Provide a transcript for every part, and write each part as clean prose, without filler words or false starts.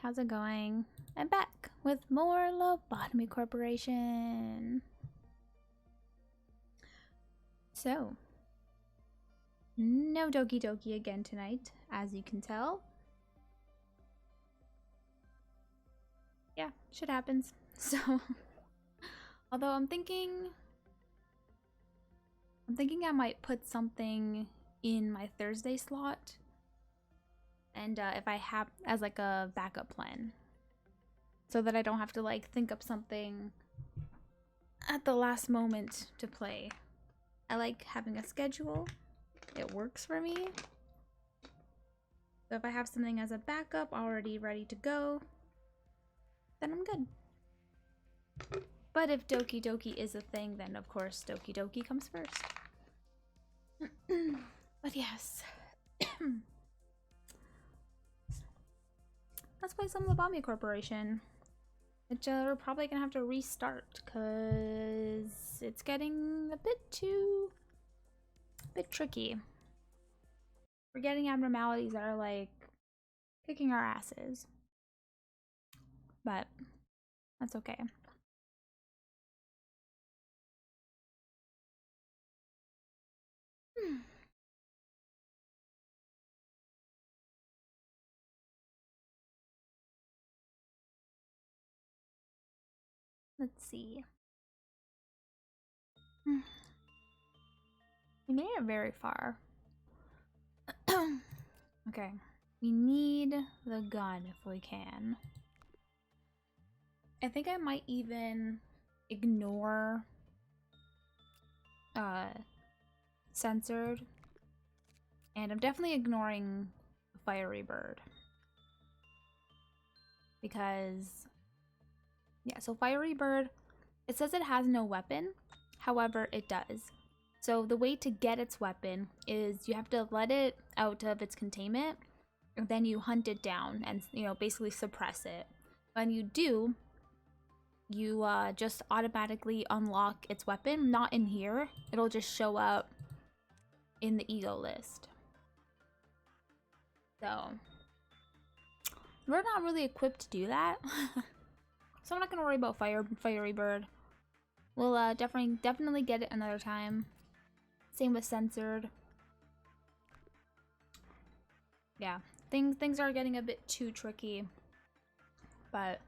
how's it going? I'm back with more Lobotomy Corporation. So, no Doki Doki again tonight, as you can tell. Yeah, shit happens. So, although I'm thinking I might put something in my Thursday slot, and if I have as like a backup plan, so that I don't have to like think up something at the last moment to play. I like having a schedule. It works for me. So if I have something as a backup already ready to go, then I'm good. But if Doki Doki is a thing, then of course Doki Doki comes first. But yes. Let's play some Lobotomy Corporation. Which we're probably gonna have to restart because it's getting a bit tricky. We're getting abnormalities that are like kicking our asses. But that's okay. Let's see. We made it very far. Okay. We need the gun if we can. I think I might even ignore censored. And I'm definitely ignoring Fiery Bird. Because yeah, so Fiery Bird, it says it has no weapon. However, it does. So the way to get its weapon is you have to let it out of its containment, and then you hunt it down and, you know, basically suppress it. When you do, you just automatically unlock its weapon. Not in here. It'll just show up in the ego list. So we're not really equipped to do that. So I'm not gonna worry about Fiery Bird. We'll definitely get it another time. Same with censored. Yeah, things are getting a bit too tricky. But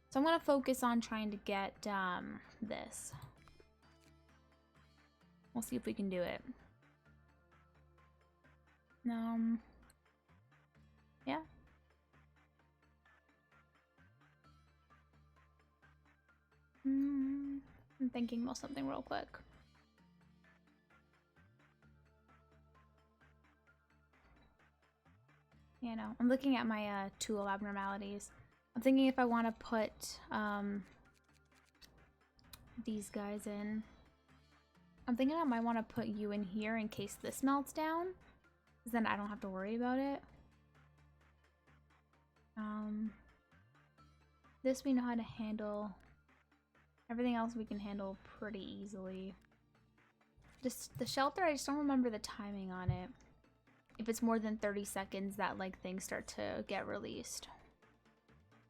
so I'm gonna focus on trying to get this. We'll see if we can do it. Yeah. I'm thinking about something real quick. You know, I'm looking at my tool abnormalities. I'm thinking if I want to put these guys in. I'm thinking I might want to put you in here in case this melts down, because then I don't have to worry about it. This we know how to handle. Everything else we can handle pretty easily. Just the shelter, I just don't remember the timing on it. If it's more than 30 seconds that like things start to get released.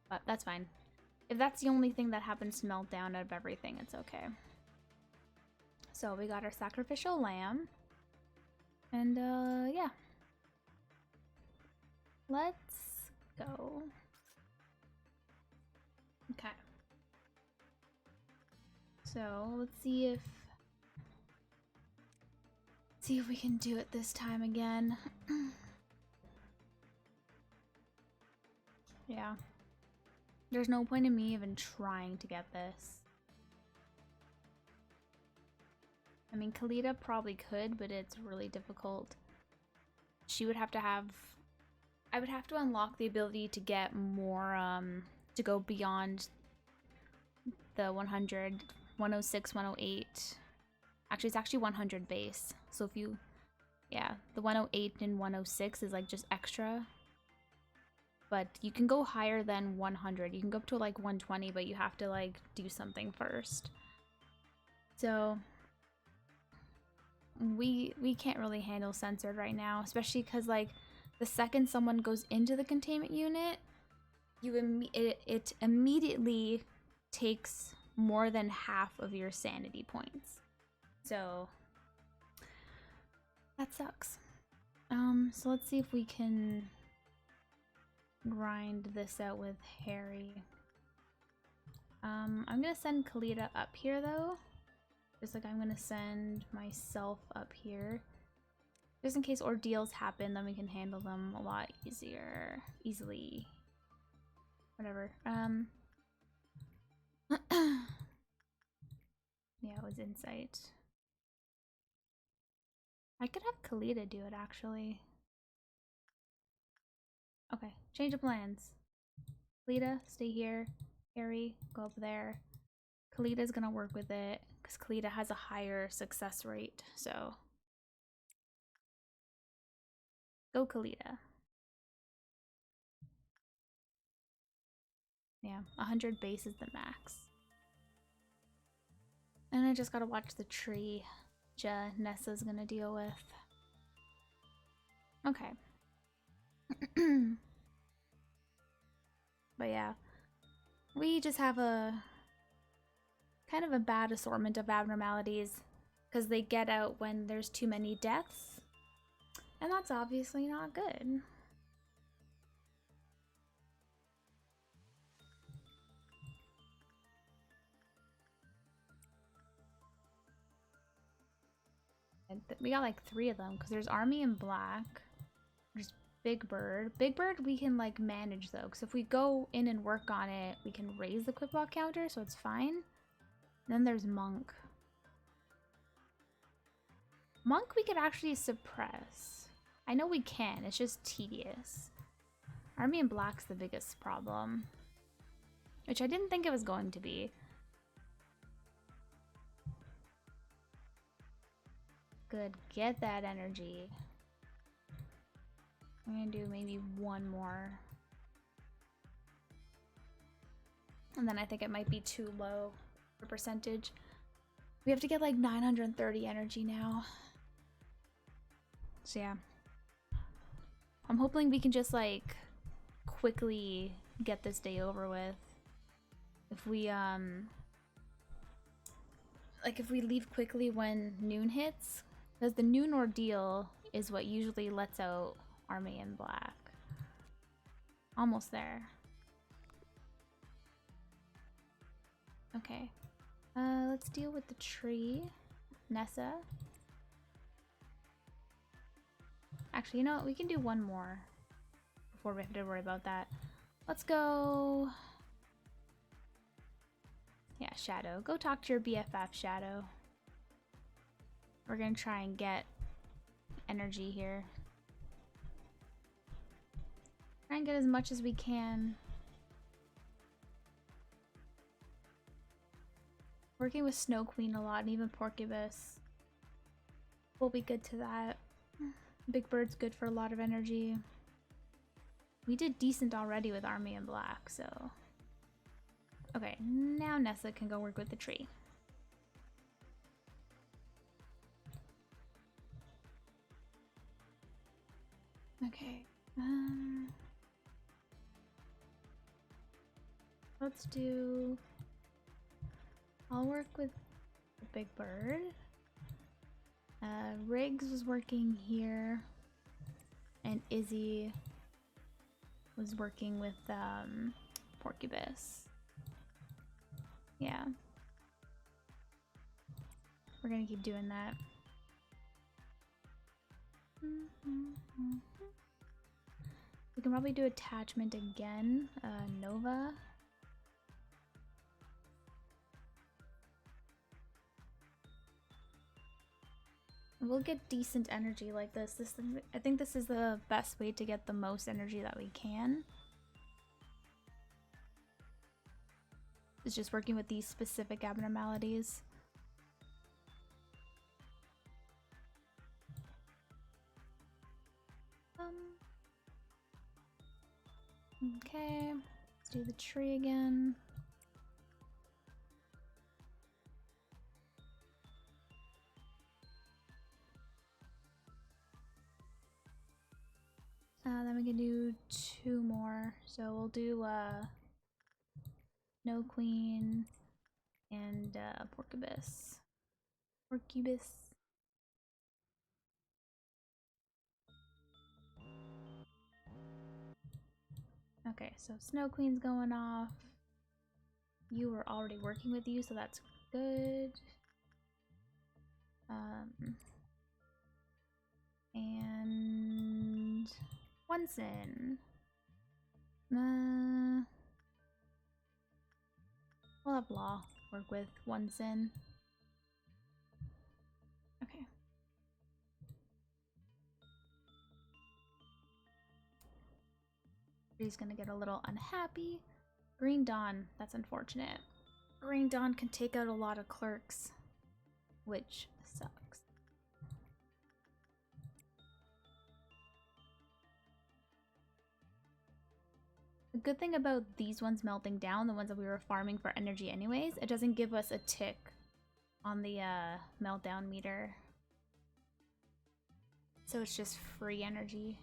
But that's fine. If that's the only thing that happens to melt down out of everything, it's okay. So we got our sacrificial lamb. And yeah. Let's go. Okay. So let's see if we can do it this time again. Yeah. There's no point in me even trying to get this. I mean, Kalita probably could, but it's really difficult. She would have to have... I would have to unlock the ability to get more, to go beyond the 100, 106, 108. Actually, it's actually 100 base. So if you... Yeah, the 108 and 106 is like just extra. But you can go higher than 100. You can go up to like 120, but you have to like do something first. So we can't really handle censored right now, especially because like the second someone goes into the containment unit, it immediately takes more than half of your sanity points. So that sucks. So let's see if we can grind this out with Harry. I'm gonna send Kalita up here though. Just like I'm gonna send myself up here. Just in case ordeals happen, then we can handle them a lot easily. Whatever. Yeah, it was insight. I could have Kalita do it actually. Okay, change of plans. Kalita, stay here. Harry, go up there. Kalita's gonna work with it because Kalita has a higher success rate, so go Kalita. Yeah, 100 base is the max. And I just gotta watch the tree Nessa's gonna deal with. Okay. But yeah, we just have a kind of a bad assortment of abnormalities because they get out when there's too many deaths, and that's obviously not good. We got like 3 of them because there's Army in Black, there's Big Bird. Big Bird we can like manage though, because if we go in and work on it, we can raise the quick block counter, so it's fine. And then there's Monk. Monk we could actually suppress. I know we can, it's just tedious. Army in Black's the biggest problem, which I didn't think it was going to be. Good, get that energy. I'm gonna do maybe 1 more. And then I think it might be too low for percentage. We have to get like 930 energy now. So yeah. I'm hoping we can just like quickly get this day over with. If we if we leave quickly when noon hits, because the noon ordeal is what usually lets out Army in Black. Almost there. Okay. Let's deal with the tree. Nessa. Actually, you know what? We can do 1 more before we have to worry about that. Let's go. Yeah, Shadow. Go talk to your BFF, Shadow. We're gonna try and get energy here. Try and get as much as we can. Working with Snow Queen a lot, and even Porcubus will be good to that. Big Bird's good for a lot of energy. We did decent already with Army in Black, so... Okay, now Nessa can go work with the tree. Okay, let's do... I'll work with the Big Bird. Riggs was working here, and Izzy was working with Porcubus. Yeah. We're gonna keep doing that. We can probably do attachment again. Nova. We'll get decent energy like this. I think this is the best way to get the most energy that we can. It's just working with these specific abnormalities. Okay, let's do the tree again. Then we can do 2 more. So we'll do Snow Queen and Porcubus. Porcubus. Okay, so Snow Queen's going off. You were already working with you, so that's good. And Onsen. We'll have Law work with Onsen. Okay. He's gonna get a little unhappy. Green Dawn, that's unfortunate. Green Dawn can take out a lot of clerks, which sucks. The good thing about these ones melting down, the ones that we were farming for energy anyways, it doesn't give us a tick on the meltdown meter. So it's just free energy.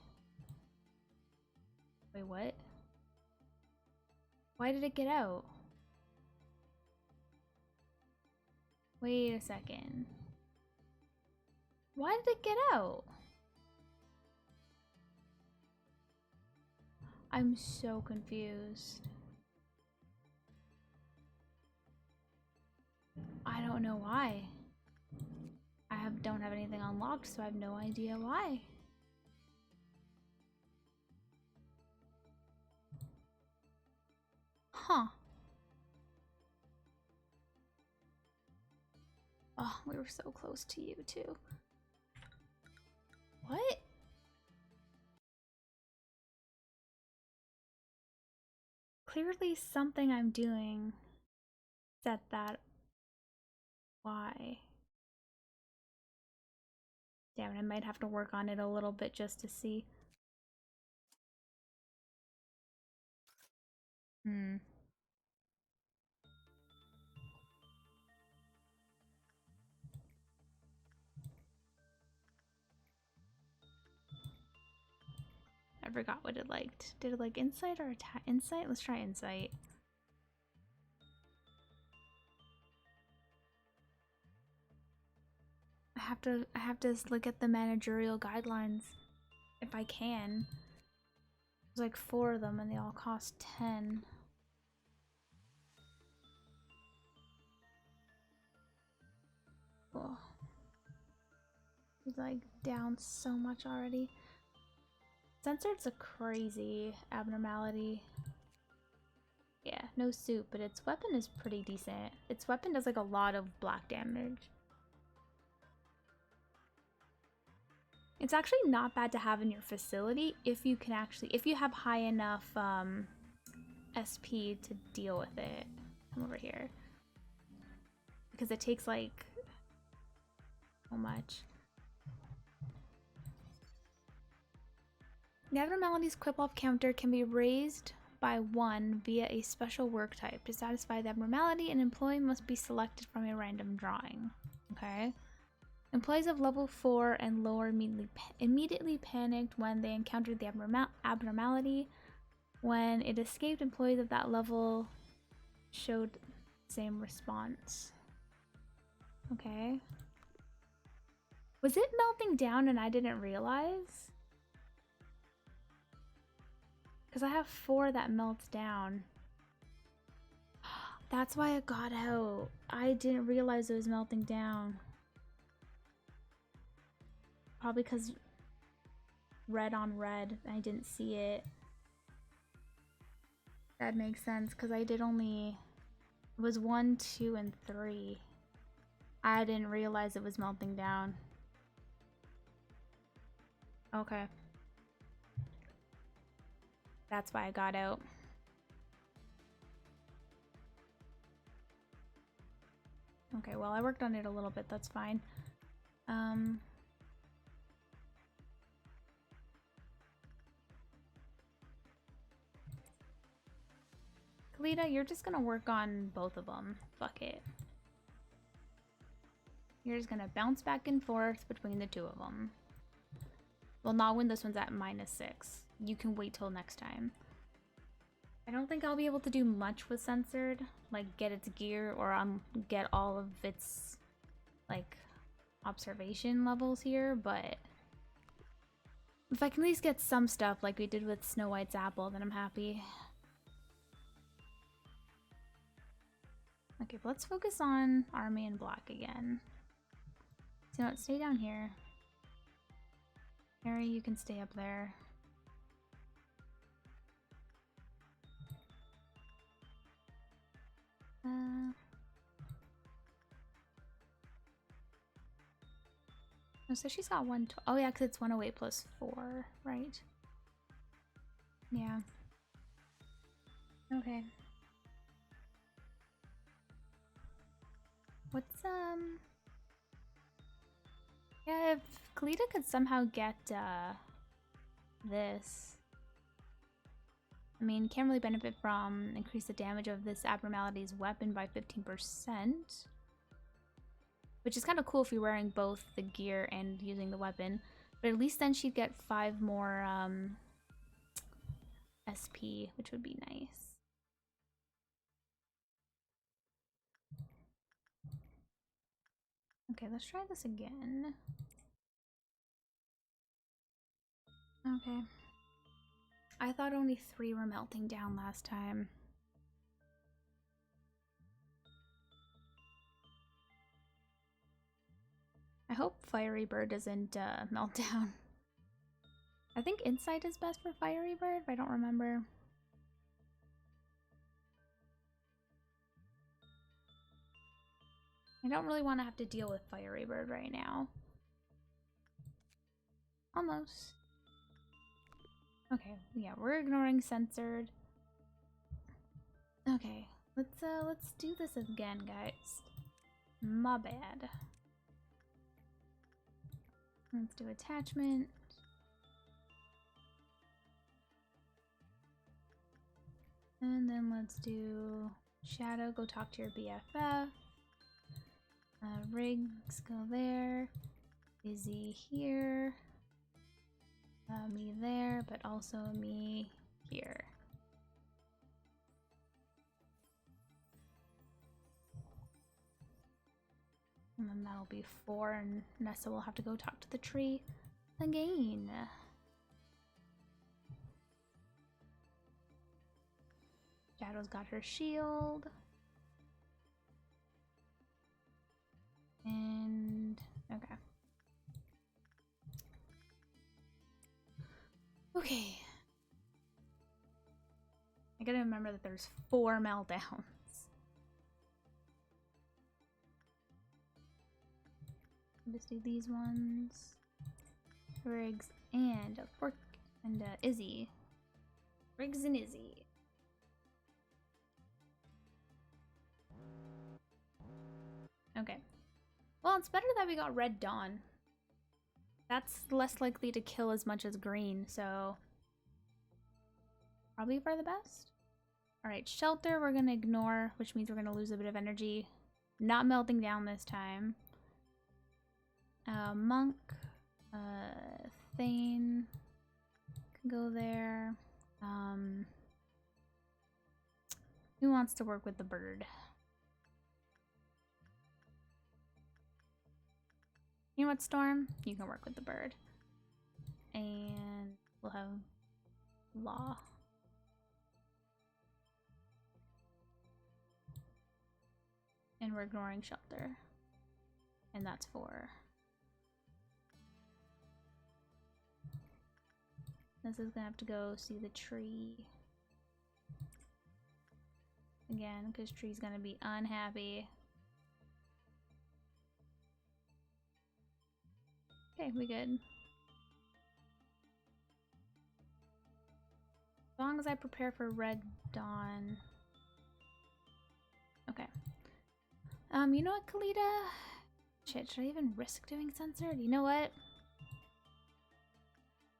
Wait, what? Why did it get out? Wait a second. Why did it get out? I'm so confused. I don't know why. Don't have anything unlocked, so I have no idea why. Huh. Oh, we were so close to you too. What? Clearly something I'm doing set that. Why? Damn it, I might have to work on it a little bit just to see. I forgot what it liked. Did it like insight or attack? Insight? Let's try insight. I have to look at the managerial guidelines if I can. There's like 4 of them and they all cost 10. Oh. He's like down so much already. Censored's a crazy abnormality. Yeah, no suit, but its weapon is pretty decent. Its weapon does like a lot of black damage. It's actually not bad to have in your facility if you can actually, if you have high enough SP to deal with it. Come over here. Because it takes like so much. The abnormality's quip-off counter can be raised by 1 via a special work type. To satisfy the abnormality, an employee must be selected from a random drawing. Okay. Employees of level 4 and lower immediately panicked when they encountered the abnormality. When it escaped, employees of that level showed the same response. Okay. Was it melting down and I didn't realize? Because I have 4 that melts down. That's why it got out. I didn't realize it was melting down. Probably because red on red, I didn't see it. That makes sense, because I did only... It was 1, 2, and 3. I didn't realize it was melting down. Okay. That's why I got out. Okay, well, I worked on it a little bit, that's fine. Kalita, you're just gonna work on both of them. Fuck it. You're just gonna bounce back and forth between the 2 of them. Well, not when this one's at -6. you can wait till next time. I don't think I'll be able to do much with censored, like get its gear or get all of its like observation levels here, but if I can at least get some stuff like we did with Snow White's apple, then I'm happy. Okay, but let's focus on Army and Black again. So, you know what, stay down here. Harry, you can stay up there. Oh, so she's got one. Oh, yeah, because it's 108 plus 4, right? Yeah. Okay. What's, yeah, if Kalita could somehow get, this. I mean, can't really benefit from increase the damage of this abnormality's weapon by 15%. Which is kind of cool if you're wearing both the gear and using the weapon. But at least then she'd get 5 more SP, which would be nice. Okay, let's try this again. Okay. I thought only 3 were melting down last time. I hope Fiery Bird doesn't melt down. I think Insight is best for Fiery Bird, but I don't remember. I don't really want to have to deal with Fiery Bird right now. Almost. Okay, yeah, we're ignoring censored. Okay, let's do this again, guys. My bad. Let's do attachment. And then let's do Shadow, go talk to your BFF. Riggs, go there. Izzy here. Me there, but also me here. And then that'll be 4, and Nessa will have to go talk to the tree again. Shadow's got her shield. And okay. Okay. I gotta remember that there's 4 meltdowns. Just do these ones. Riggs and Fork and Izzy. Riggs and Izzy. Okay. Well, it's better that we got Red Dawn. That's less likely to kill as much as green, so probably for the best. Alright, Shelter we're gonna ignore, which means we're gonna lose a bit of energy. Not melting down this time. Monk, Thane can go there. Who wants to work with the bird? You know what, Storm? You can work with the bird. And we'll have Law. And we're ignoring Shelter. And that's 4. This is gonna have to go see the tree. Again, because tree's gonna be unhappy. Okay, we good. As long as I prepare for Red Dawn. Okay. You know what, Kalita? Shit, should I even risk doing censored? You know what?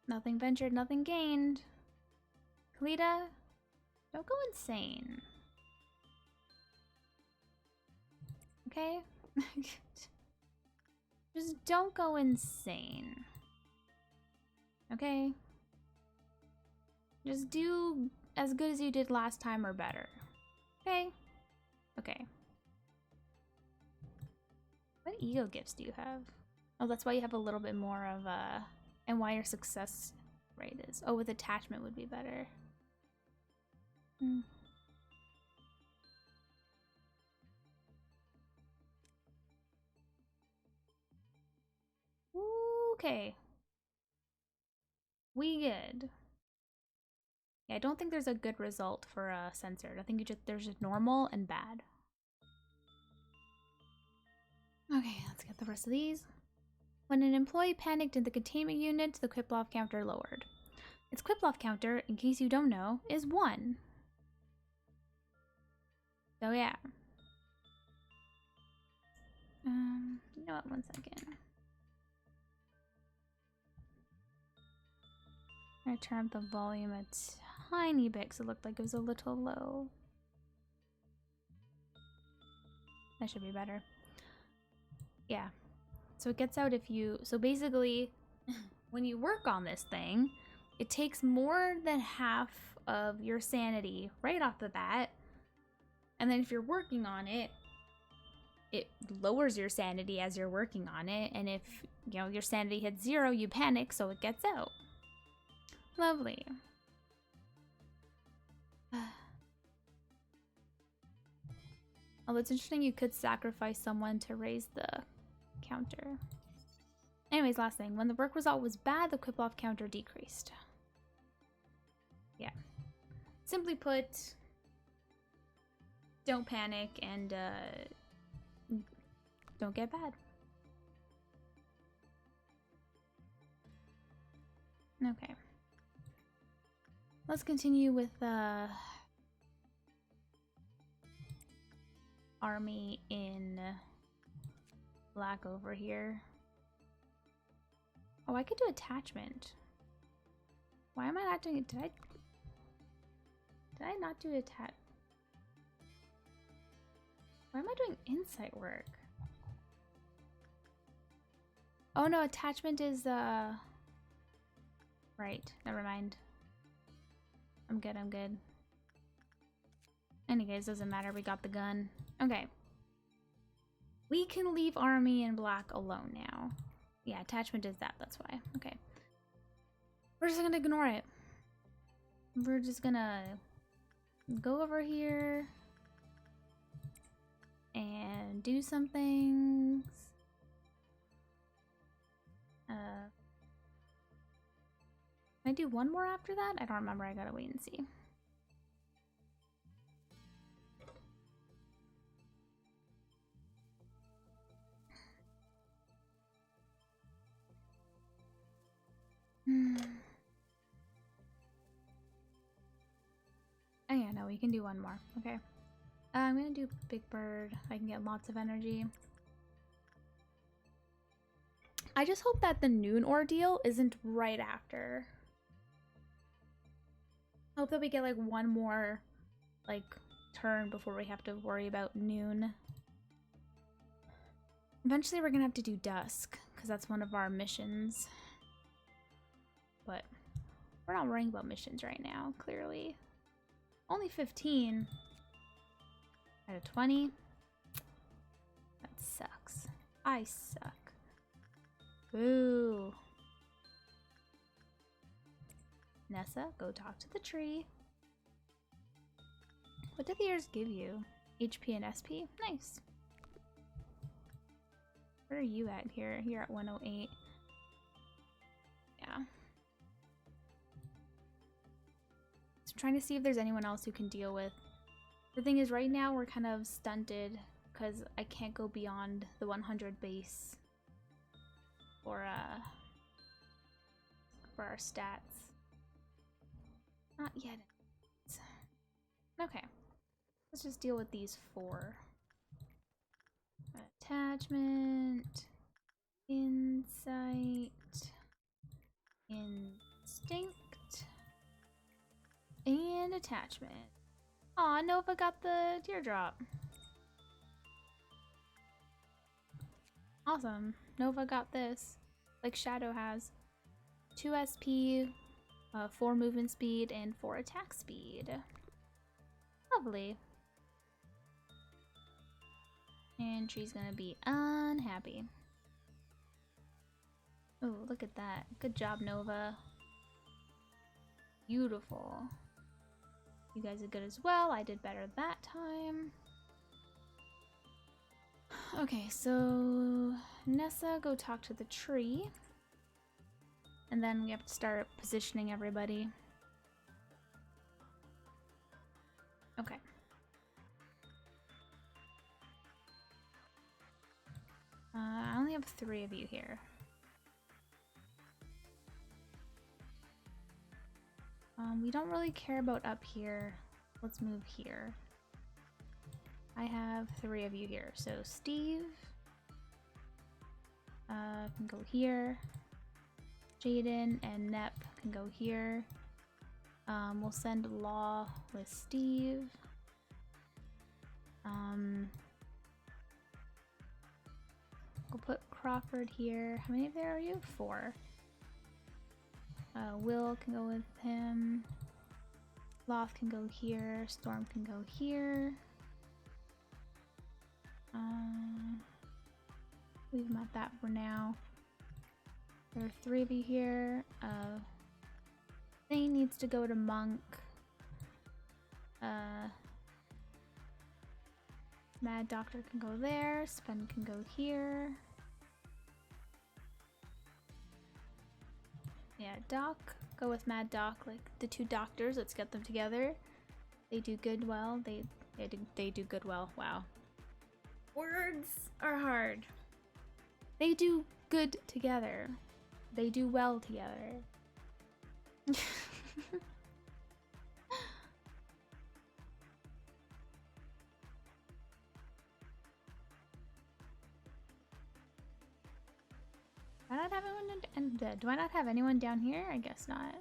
Nothing ventured, nothing gained. Kalita, don't go insane. Okay? Just don't go insane. Okay? Just do as good as you did last time or better. Okay? Okay. What ego gifts do you have? Oh, that's why you have a little bit more of and why your success rate is. Oh, with attachment would be better. Hmm. Okay. We good. Yeah, I don't think there's a good result for censored. I think there's just normal and bad. Okay, let's get the rest of these. When an employee panicked in the containment unit, the Quiplov counter lowered. Its Quiplov counter, in case you don't know, is 1. So yeah. You know what? 1 second. I'm gonna turn up the volume a tiny bit because it looked like it was a little low. That should be better. Yeah. So it gets out if you... So basically, when you work on this thing, it takes more than half of your sanity right off the bat. And then if you're working on it, it lowers your sanity as you're working on it. And if, you know, your sanity hits 0, you panic, so it gets out. Lovely. Although it's interesting, you could sacrifice someone to raise the counter. Anyways, last thing. When the work result was bad, the Quiplov counter decreased. Yeah. Simply put, don't panic and don't get bad. Okay. Let's continue with army in black over here. Oh, I could do attachment. Why am I not doing it? Did I not do attach? Why am I doing insight work? Oh no, attachment is right, never mind. I'm good, I'm good. Anyways, doesn't matter, we got the gun. Okay. We can leave army in black alone now. Yeah, attachment is that, that's why. Okay. We're just gonna ignore it. We're just gonna go over here and do some things. Can I do one more after that? I don't remember, I gotta wait and see. Oh yeah, no, we can do one more. Okay. I'm gonna do Big Bird. I can get lots of energy. I just hope that the noon ordeal isn't right after. I hope that we get like one more like turn before we have to worry about noon. Eventually we're gonna have to do dusk because that's one of our missions. But we're not worrying about missions right now, clearly. Only 15 out of 20. That sucks. I suck. Boo. Nessa, go talk to the tree. What did the ears give you? HP and SP? Nice. Where are you at here? You're at 108. Yeah. So I'm trying to see if there's anyone else who can deal with. The thing is, right now we're kind of stunted because I can't go beyond the 100 base for our stats. Not yet. Okay. Let's just deal with these 4. Attachment, insight, instinct, and attachment. Aw, Nova got the teardrop. Awesome. Nova got this, like Shadow has. 2 SP, 4 movement speed and 4 attack speed. Lovely. And she's gonna be unhappy. Oh, look at that. Good job, Nova. Beautiful. You guys are good as well. I did better that time. Okay, so Nessa, go talk to the tree. And then we have to start positioning everybody. Okay. I only have 3 of you here. We don't really care about up here. Let's move here. I have 3 of you here. So Steve can go here. Jaden and Nep can go here. We'll send Law with Steve. We'll put Crawford here. How many of there are you? 4. Will can go with him. Loth can go here. Storm can go here. Leave him at that for now. There are 3 of you here. Thane needs to go to Monk. Mad Doctor can go there. Spen can go here. Yeah, Doc. Go with Mad Doc, like the 2 doctors. Let's get them together. They do good well. They do good well. Wow. Words are hard. They do good together. They do well together. Do I not have anyone? Do I not have anyone down here? I guess not.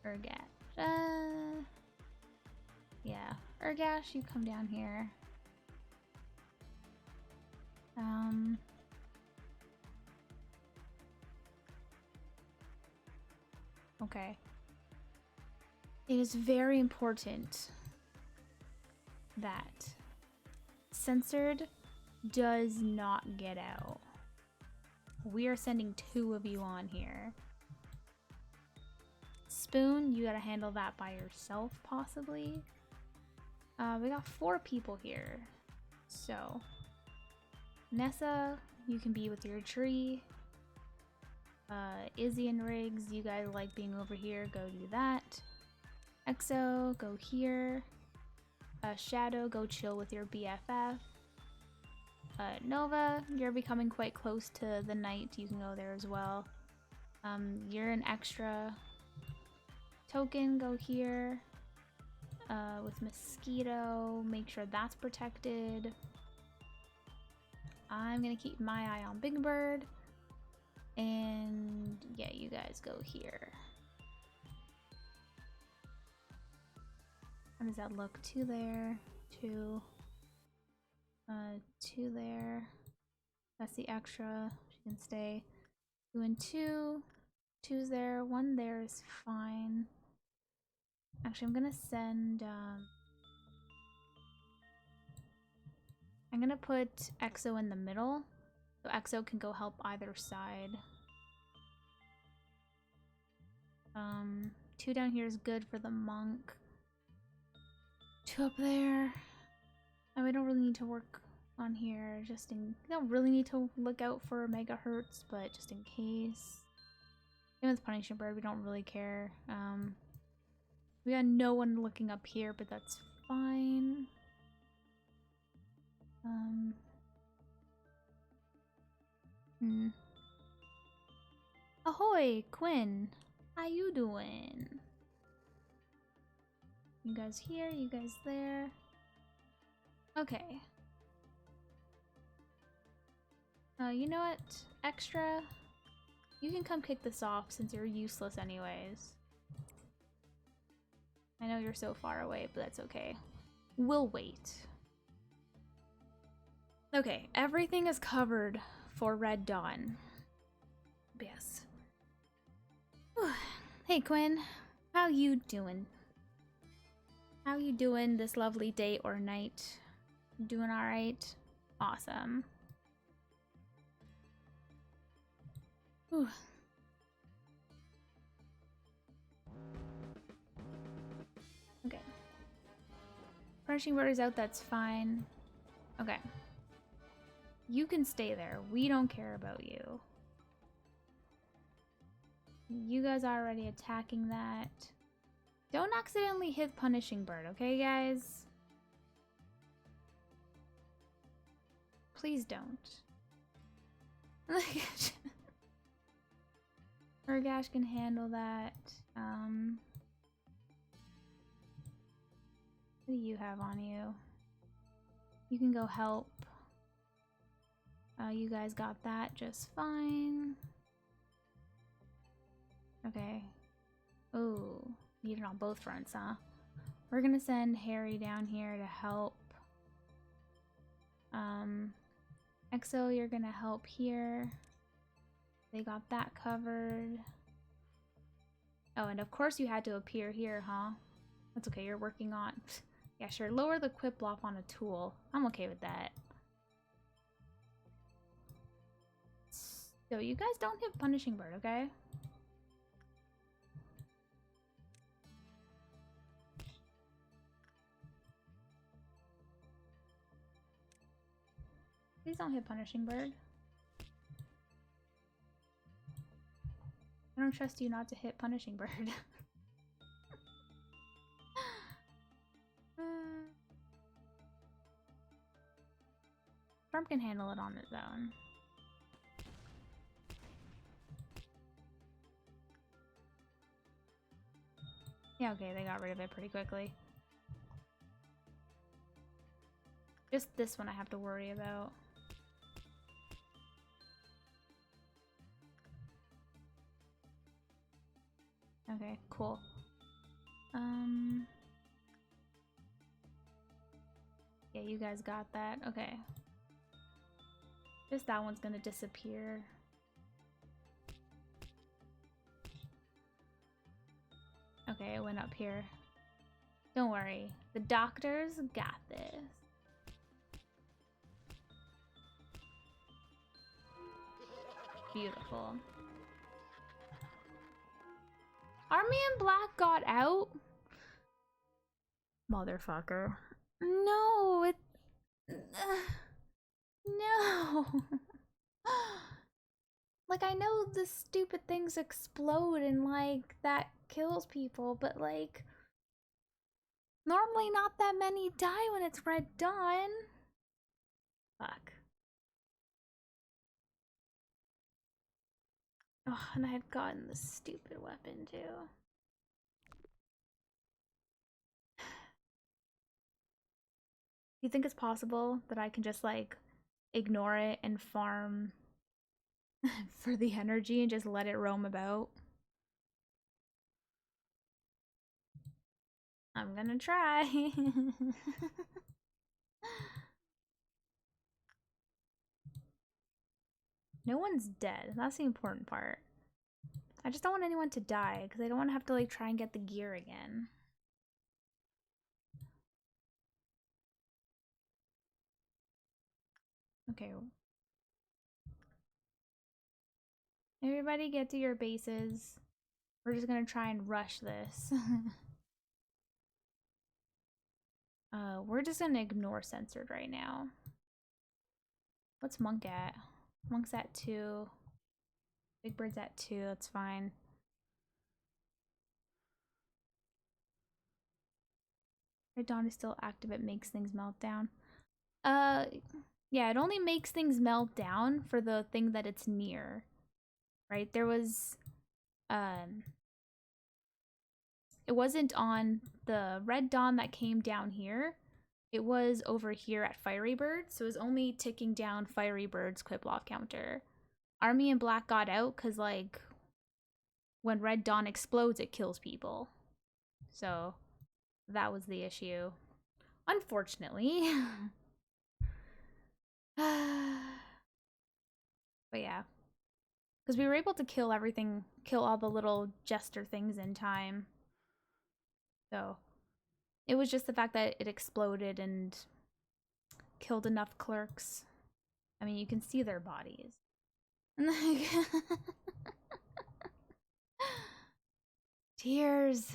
Urgash. Yeah. Urgash, you come down here. Okay. It is very important that Censored does not get out. We are sending 2 of you on here. Spoon, you gotta handle that by yourself, possibly. We got 4 people here. So, Nessa, you can be with your tree. Izzy and Riggs, you guys like being over here, go do that. Exo, go here. Shadow, go chill with your BFF. Nova, you're becoming quite close to the night, you can go there as well. You're an extra. Token, go here. With Mosquito, make sure that's protected. I'm gonna keep my eye on Big Bird. And yeah, you guys go here. How does that look? 2 there, 2. 2 there. That's the extra. She can stay. 2 and 2. 2's there. 1 there is fine. Actually, I'm gonna send. I'm gonna put Exo in the middle, so Exo can go help either side. 2 down here is good for the monk. 2 up there. And we don't really need to work on here. We don't really need to look out for megahertz, but just in case. Same with Punishing Bird, we don't really care. We got no one looking up here, but that's fine. Ahoy, Quinn! How you doing? You guys here, you guys there. Okay. You know what? Extra, you can come kick this off since you're useless anyways. I know you're so far away, but that's okay. We'll wait. Okay, everything is covered for Red Dawn. Yes. Whew. Hey Quinn, how you doing? How you doing this lovely day or night? Doing all right? Awesome. Whew. Okay. Punishing bird is out, that's fine. Okay. You can stay there. We don't care about you. You guys are already attacking that. Don't accidentally hit punishing bird, okay guys? Please don't. Urgash can handle that. What do you have on you? You can go help. You guys got that just fine. Okay. Oh, need it on both fronts, huh? We're gonna send Harry down here to help. Exo, you're gonna help here. They got that covered. Oh, and of course you had to appear here, huh? That's okay, you're working on... Yeah, sure, lower the quip block on a tool. I'm okay with that. So you guys don't hit punishing bird, okay? Please don't hit punishing bird. I don't trust you not to hit punishing bird. Farm can handle it on its own. Yeah, okay, they got rid of it pretty quickly. Just this one I have to worry about. Okay, cool. Yeah, you guys got that. Okay. Just that one's gonna disappear. Okay, it went up here. Don't worry. The doctors got this. Beautiful. Army in Black got out? Motherfucker. No, it... no. Like, I know the stupid things explode and, like, that kills people, but, like... Normally not that many die when it's Red Dawn. Fuck. Oh, and I had gotten this stupid weapon, too. You think it's possible that I can just, like, ignore it and farm for the energy and just let it roam about? I'm gonna try. No one's dead. That's the important part. I just don't want anyone to die because I don't want to have to, like, try and get the gear again. Okay. Everybody get to your bases. We're just gonna try and rush this. We're just gonna ignore censored right now. What's Monk at? Monk's at 2. Big Bird's at 2, that's fine. Red Dawn is still active, it makes things melt down. Yeah, it only makes things melt down for the thing that it's near. Right? There was, it wasn't on the Red Dawn that came down here. It was over here at Fiery Bird, so it was only ticking down Fiery Bird's Quiplov counter. Army in Black got out because, like, when Red Dawn explodes, it kills people. So, that was the issue. Unfortunately. But yeah. Because we were able to kill everything, kill all the little jester things in time. So it was just the fact that it exploded and killed enough clerks. I mean, you can see their bodies. Tears.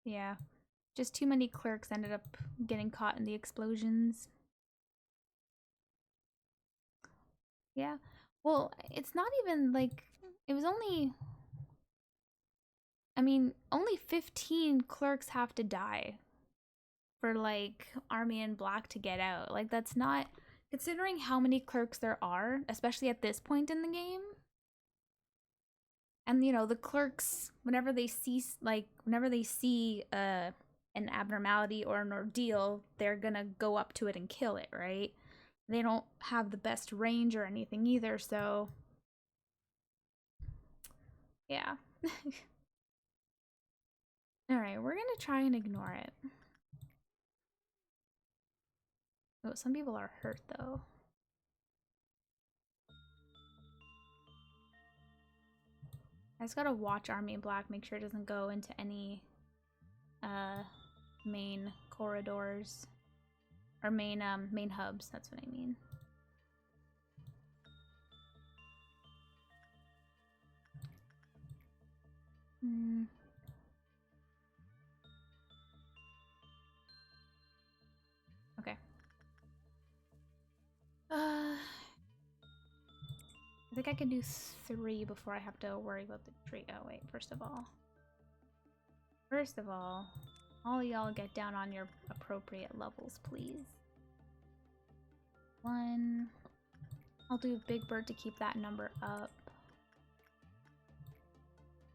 Yeah. Just too many clerks ended up getting caught in the explosions. Yeah. Well, it's not even like it was only, I mean, only 15 clerks have to die for like Army in Black to get out. Like that's not, considering how many clerks there are, especially at this point in the game. And you know, the clerks, whenever they see an abnormality or an ordeal, they're gonna go up to it and kill it, right? They don't have the best range or anything either, so yeah. Alright, we're gonna try and ignore it. Oh, some people are hurt though. I just gotta watch Army in Black, make sure it doesn't go into any main corridors. Or main hubs, that's what I mean. Okay. I think I can do 3 before I have to worry about the tree. Oh wait, first of all y'all get down on your appropriate levels, please. 1. I'll do Big Bird to keep that number up.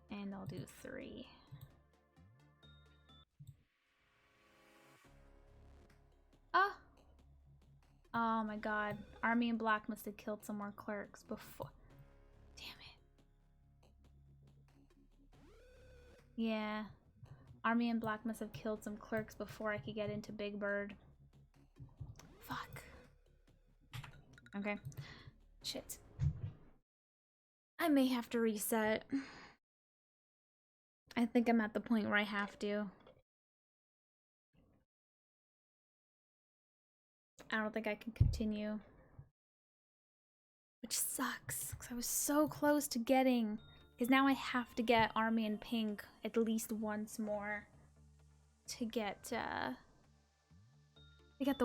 And I'll do 3. Ah! Oh my god. Army in Black must have killed some more clerks before. Damn it. Yeah. Army in Black must have killed some clerks before I could get into Big Bird. Fuck. Okay. Shit. I may have to reset. I think I'm at the point where I have to. I don't think I can continue. Which sucks, because I was so close to getting... Because now I have to get Army in Pink at least once more to get the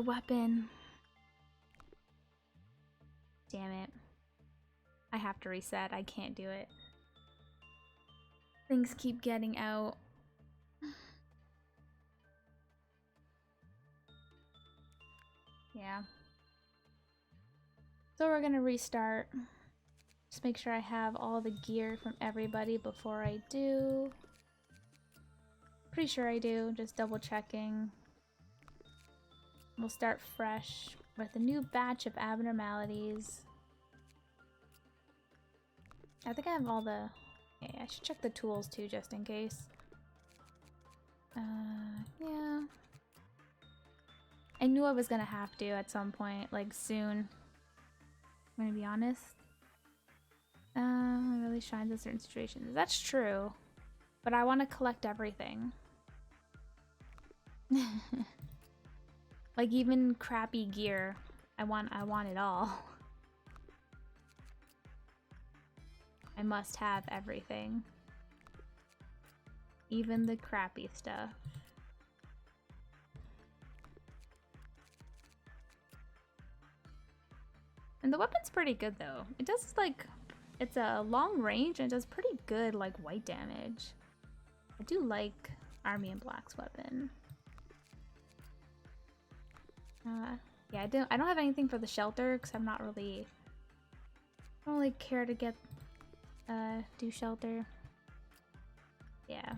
weapon. Damn it. I have to reset. I can't do it. Things keep getting out. Yeah. So we're gonna restart. Just make sure I have all the gear from everybody before I do. Pretty sure I do, just double checking. We'll start fresh with a new batch of abnormalities. I think I have all the... Yeah, I should check the tools too, just in case. Yeah. I knew I was gonna have to at some point, like soon. I'm gonna be honest. It really shines in certain situations. That's true. But I want to collect everything. Like even crappy gear. I want it all. I must have everything. Even the crappy stuff. And the weapon's pretty good though. It does like, it's a long range and it does pretty good like white damage. I do like Army in Black's weapon. Yeah, I don't have anything for the shelter because I'm not really, I don't really care to get do shelter. Yeah.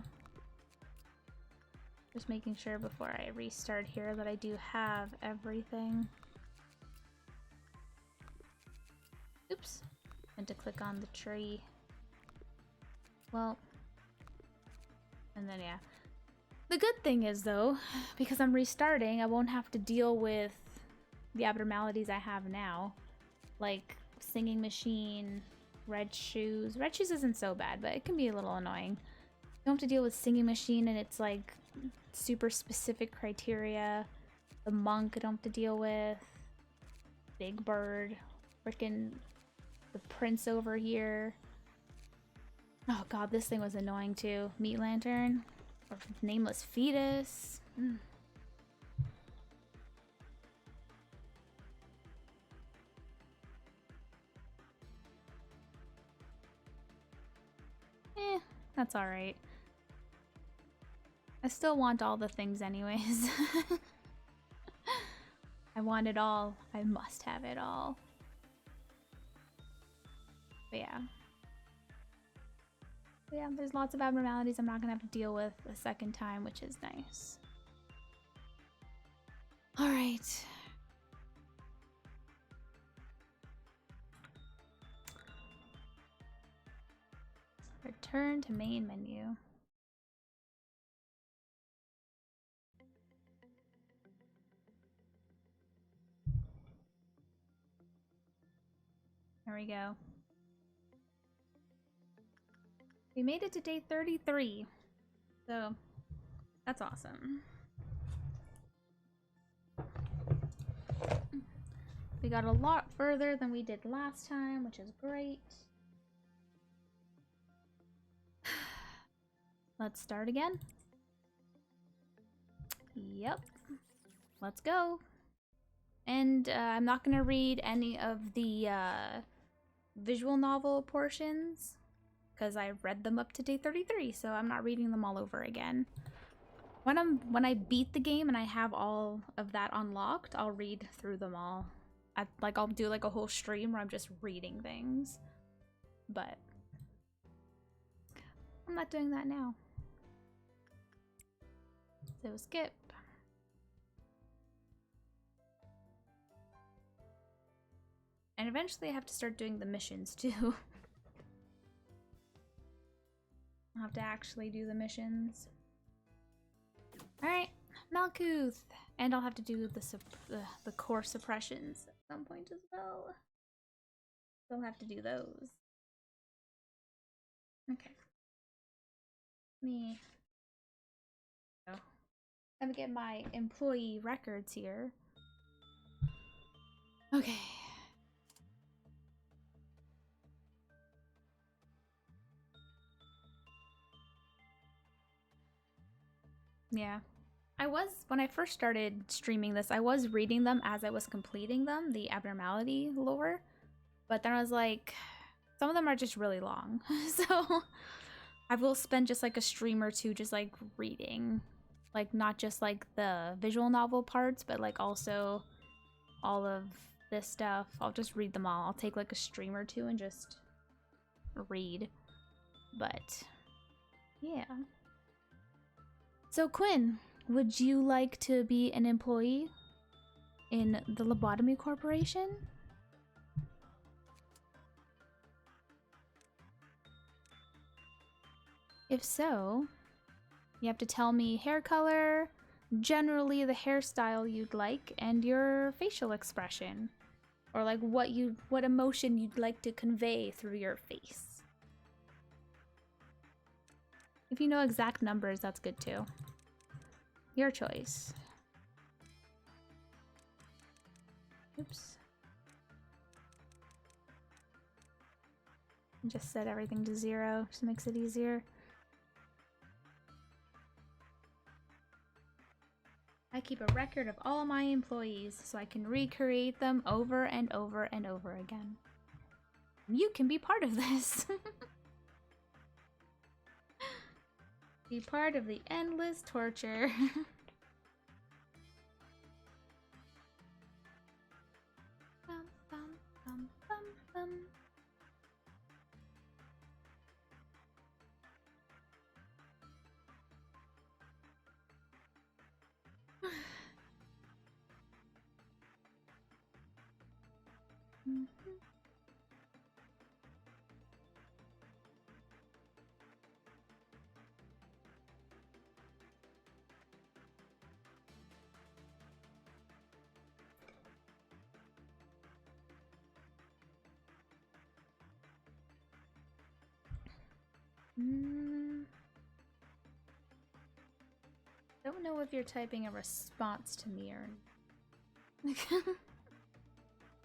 Just making sure before I restart here that I do have everything. Oops. And to click on the tree. Well. And then yeah. The good thing is though, because I'm restarting, I won't have to deal with the abnormalities I have now. Like singing machine, red shoes. Red shoes isn't so bad, but it can be a little annoying. You don't have to deal with singing machine and it's like super specific criteria. The monk I don't have to deal with. Big Bird. Frickin' the prince over here. Oh god, this thing was annoying too. Meat Lantern. Or Nameless Fetus. That's alright. I still want all the things anyways. I want it all. I must have it all. But yeah. But yeah, there's lots of abnormalities I'm not gonna have to deal with a second time, which is nice. Alright. Return to main menu. There we go. We made it to day 33. So, that's awesome. We got a lot further than we did last time, which is great. Let's start again. Yep. Let's go. And I'm not going to read any of the visual novel portions because I read them up to day 33, so I'm not reading them all over again. When I beat the game and I have all of that unlocked, I'll read through them all. I'll do like a whole stream where I'm just reading things. But I'm not doing that now. So skip. And eventually I have to start doing the missions too. I'll have to actually do the missions. Alright, Malkuth! And I'll have to do the core suppressions at some point as well. So I'll have to do those. Okay. Let me get my employee records here. Okay. Yeah. When I first started streaming this, I was reading them as I was completing them, the abnormality lore. But then I was like, some of them are just really long. So I will spend just like a stream or two just like reading. Like not just like the visual novel parts, but like also all of this stuff. I'll just read them all. I'll take like a stream or two and just read. But yeah. So Quinn, would you like to be an employee in the Lobotomy Corporation? If so, you have to tell me hair color, generally the hairstyle you'd like, and your facial expression. Or like what emotion you'd like to convey through your face. If you know exact numbers, that's good too. Your choice. Oops. Just set everything to 0, just makes it easier. I keep a record of all my employees so I can recreate them over and over and over again. You can be part of this. Be part of the endless torture. Bum, bum, bum, bum, bum. Don't know if you're typing a response to me or...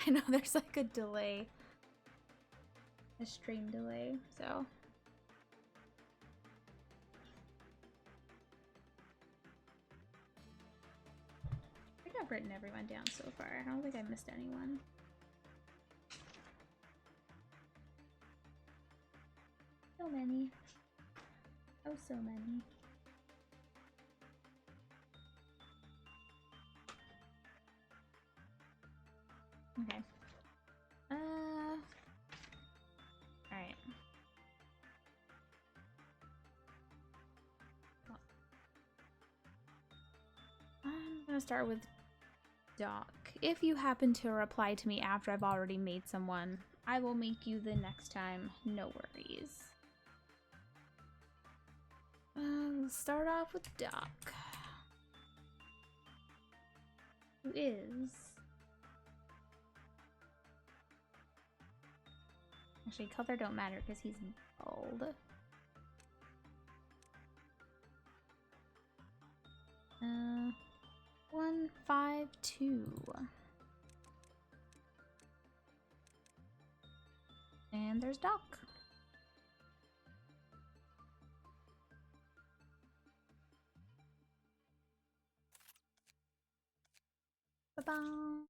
I know there's like a delay. A stream delay, so... I think I've written everyone down so far. I don't think I missed anyone. So many. Oh, so many. Okay. Alright. I'm gonna start with Doc. If you happen to reply to me after I've already made someone, I will make you the next time. No worries. We'll start off with Doc. Who is... Actually, color don't matter because he's bald. 152. And there's Doc. Ba-ba.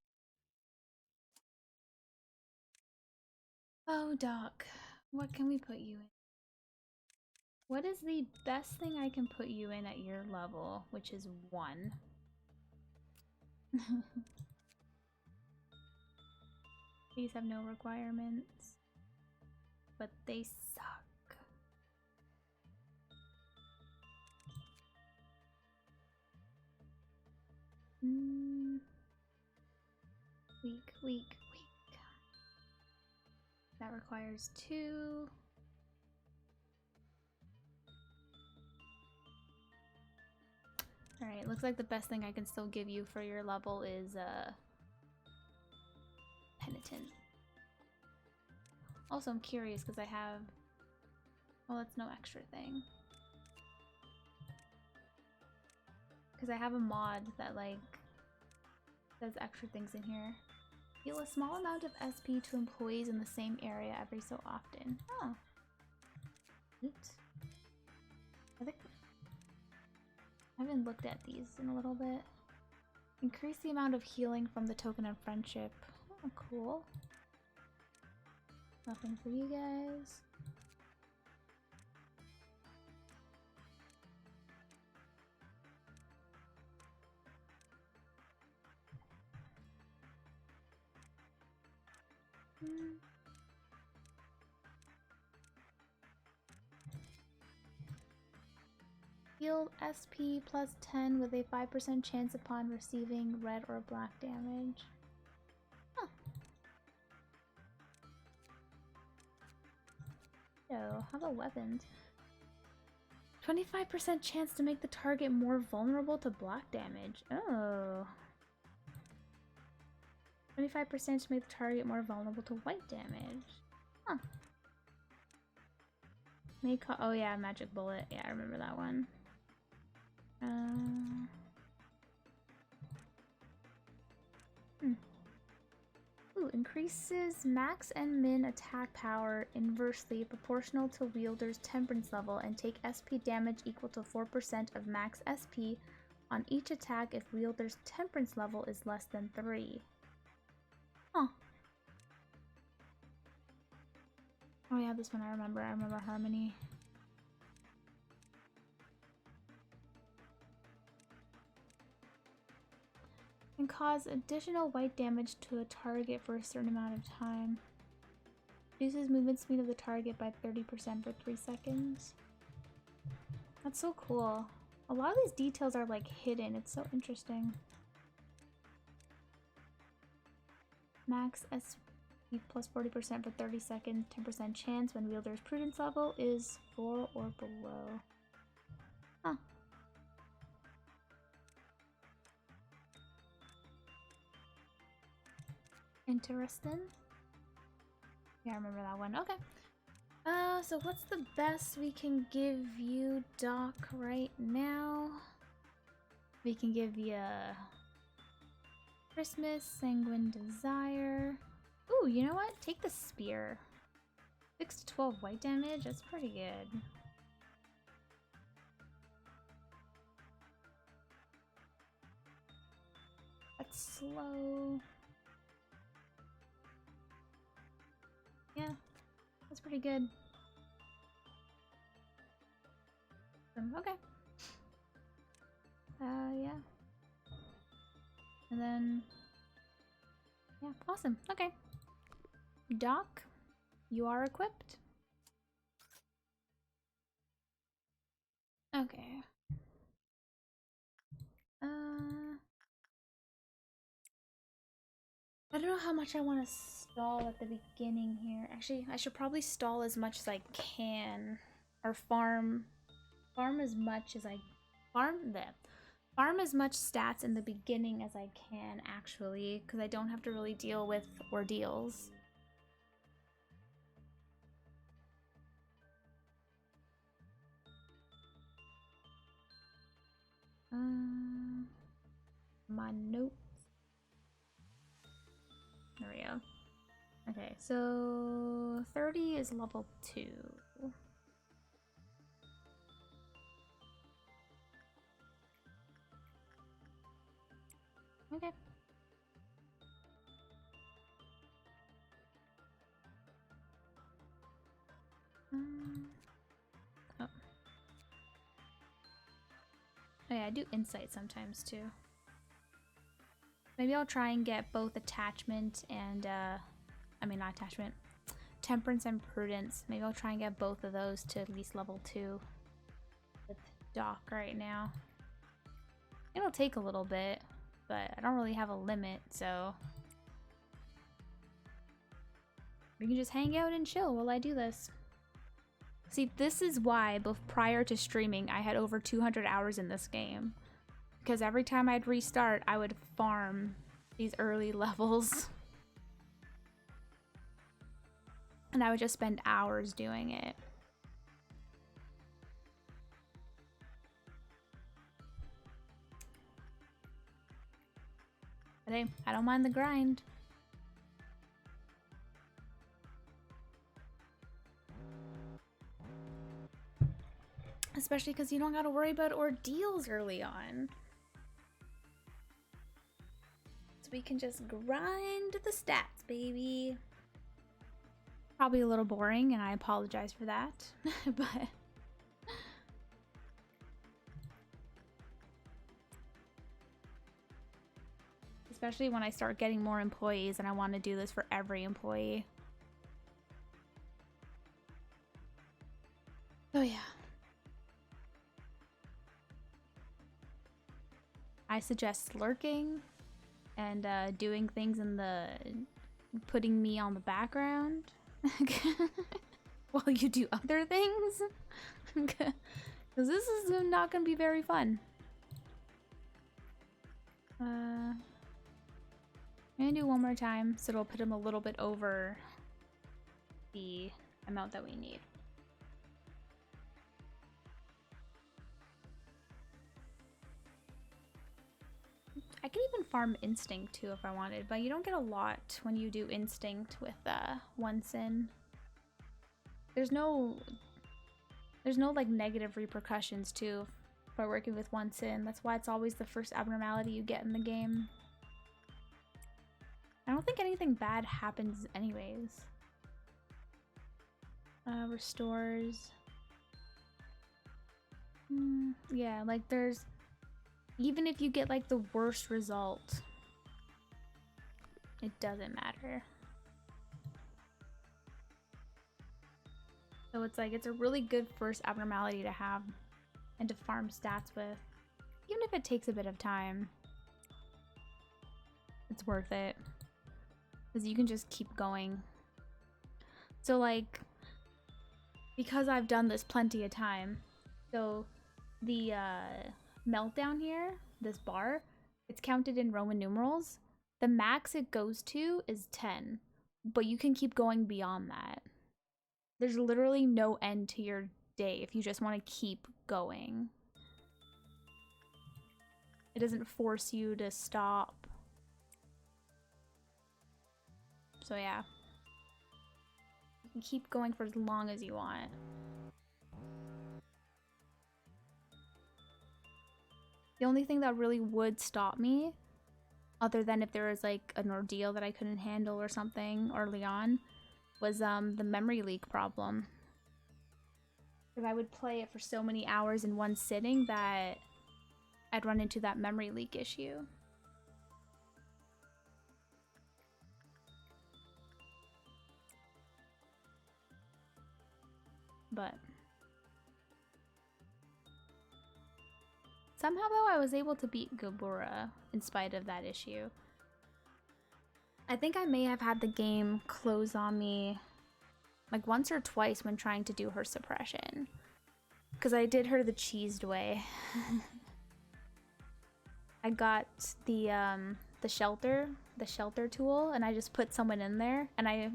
Oh, Doc. What can we put you in? What is the best thing I can put you in at your level, which is 1? These have no requirements, but they suck. Weak, weak, weak. That requires 2. Alright, looks like the best thing I can still give you for your level is Penitent. Also, I'm curious because I have... Well, that's no extra thing. Because I have a mod that, like, does extra things in here. Deal a small amount of SP to employees in the same area every so often. Oh. Oops. I think... I haven't looked at these in a little bit. Increase the amount of healing from the token of friendship. Oh, cool. Nothing for you guys. Heal SP plus 10 with a 5% chance upon receiving red or black damage. Huh. So, how about weapons? 25% chance to make the target more vulnerable to black damage. Oh. 25% to make the target more vulnerable to white damage. Huh. Oh yeah, magic bullet. Yeah, I remember that one. Ooh, increases max and min attack power inversely proportional to wielder's temperance level and take SP damage equal to 4% of max SP on each attack if wielder's temperance level is less than 3. Huh. Oh yeah, this one I remember. I remember Harmony. Can cause additional white damage to a target for a certain amount of time. Reduces movement speed of the target by 30% for 3 seconds. That's so cool. A lot of these details are like hidden. It's so interesting. Max SP plus 40% for 30 seconds. 10% chance when wielder's prudence level is 4 or below. Huh. Interesting. Yeah, I remember that one. Okay. So what's the best we can give you, Doc, right now? We can give you Christmas, Sanguine Desire. Ooh, you know what? Take the Spear. 6 to 12 white damage, that's pretty good. That's slow. Yeah, that's pretty good. Okay. Yeah. And then, yeah, awesome. Okay. Doc, you are equipped. Okay. I don't know how much I want to stall at the beginning here. Actually, I should probably stall as much as I can. Or farm as much as I... Farm as much stats in the beginning as I can, actually. Because I don't have to really deal with ordeals. My notes. There we go. Okay, so 30 is level 2. Okay. Oh. Oh yeah, I do insight sometimes too. Maybe I'll try and get both attachment and, I mean not attachment, temperance and prudence. Maybe I'll try and get both of those to at least level 2 with Doc right now. It'll take a little bit, but I don't really have a limit, so we can just hang out and chill while I do this. See, this is why both prior to streaming I had over 200 hours in this game. Because every time I'd restart, I would farm these early levels. And I would just spend hours doing it. But hey, I don't mind the grind. Especially because you don't gotta worry about ordeals early on. So we can just grind the stats, baby. Probably a little boring, and I apologize for that. But especially when I start getting more employees and I want to do this for every employee. Oh yeah. I suggest lurking and doing things in the... putting me on the background while you do other things. Because this is not going to be very fun. I'm going to do one more time so it'll put him a little bit over the amount that we need. I could even farm instinct too if I wanted, but you don't get a lot when you do instinct with one sin. There's no like negative repercussions too by working with one sin. That's why it's always the first abnormality you get in the game. I don't think anything bad happens anyways. Restores. Yeah, like there's... even if you get like the worst result, it doesn't matter. So it's like, it's a really good first abnormality to have and to farm stats with. Even if it takes a bit of time, it's worth it. Because you can just keep going. So like, because I've done this plenty of time, so the meltdown here, this bar, it's counted in Roman numerals. The max it goes to is 10, but you can keep going beyond that. There's literally no end to your day if you just want to keep going. It doesn't force you to stop. So yeah. You can keep going for as long as you want. The only thing that really would stop me, other than if there was like an ordeal that I couldn't handle or something early on, was the memory leak problem. Because I would play it for so many hours in one sitting that I'd run into that memory leak issue. But somehow though I was able to beat Gabura in spite of that issue. I think I may have had the game close on me like once or twice when trying to do her suppression. Because I did her the cheesed way. I got the shelter tool, and I just put someone in there, and I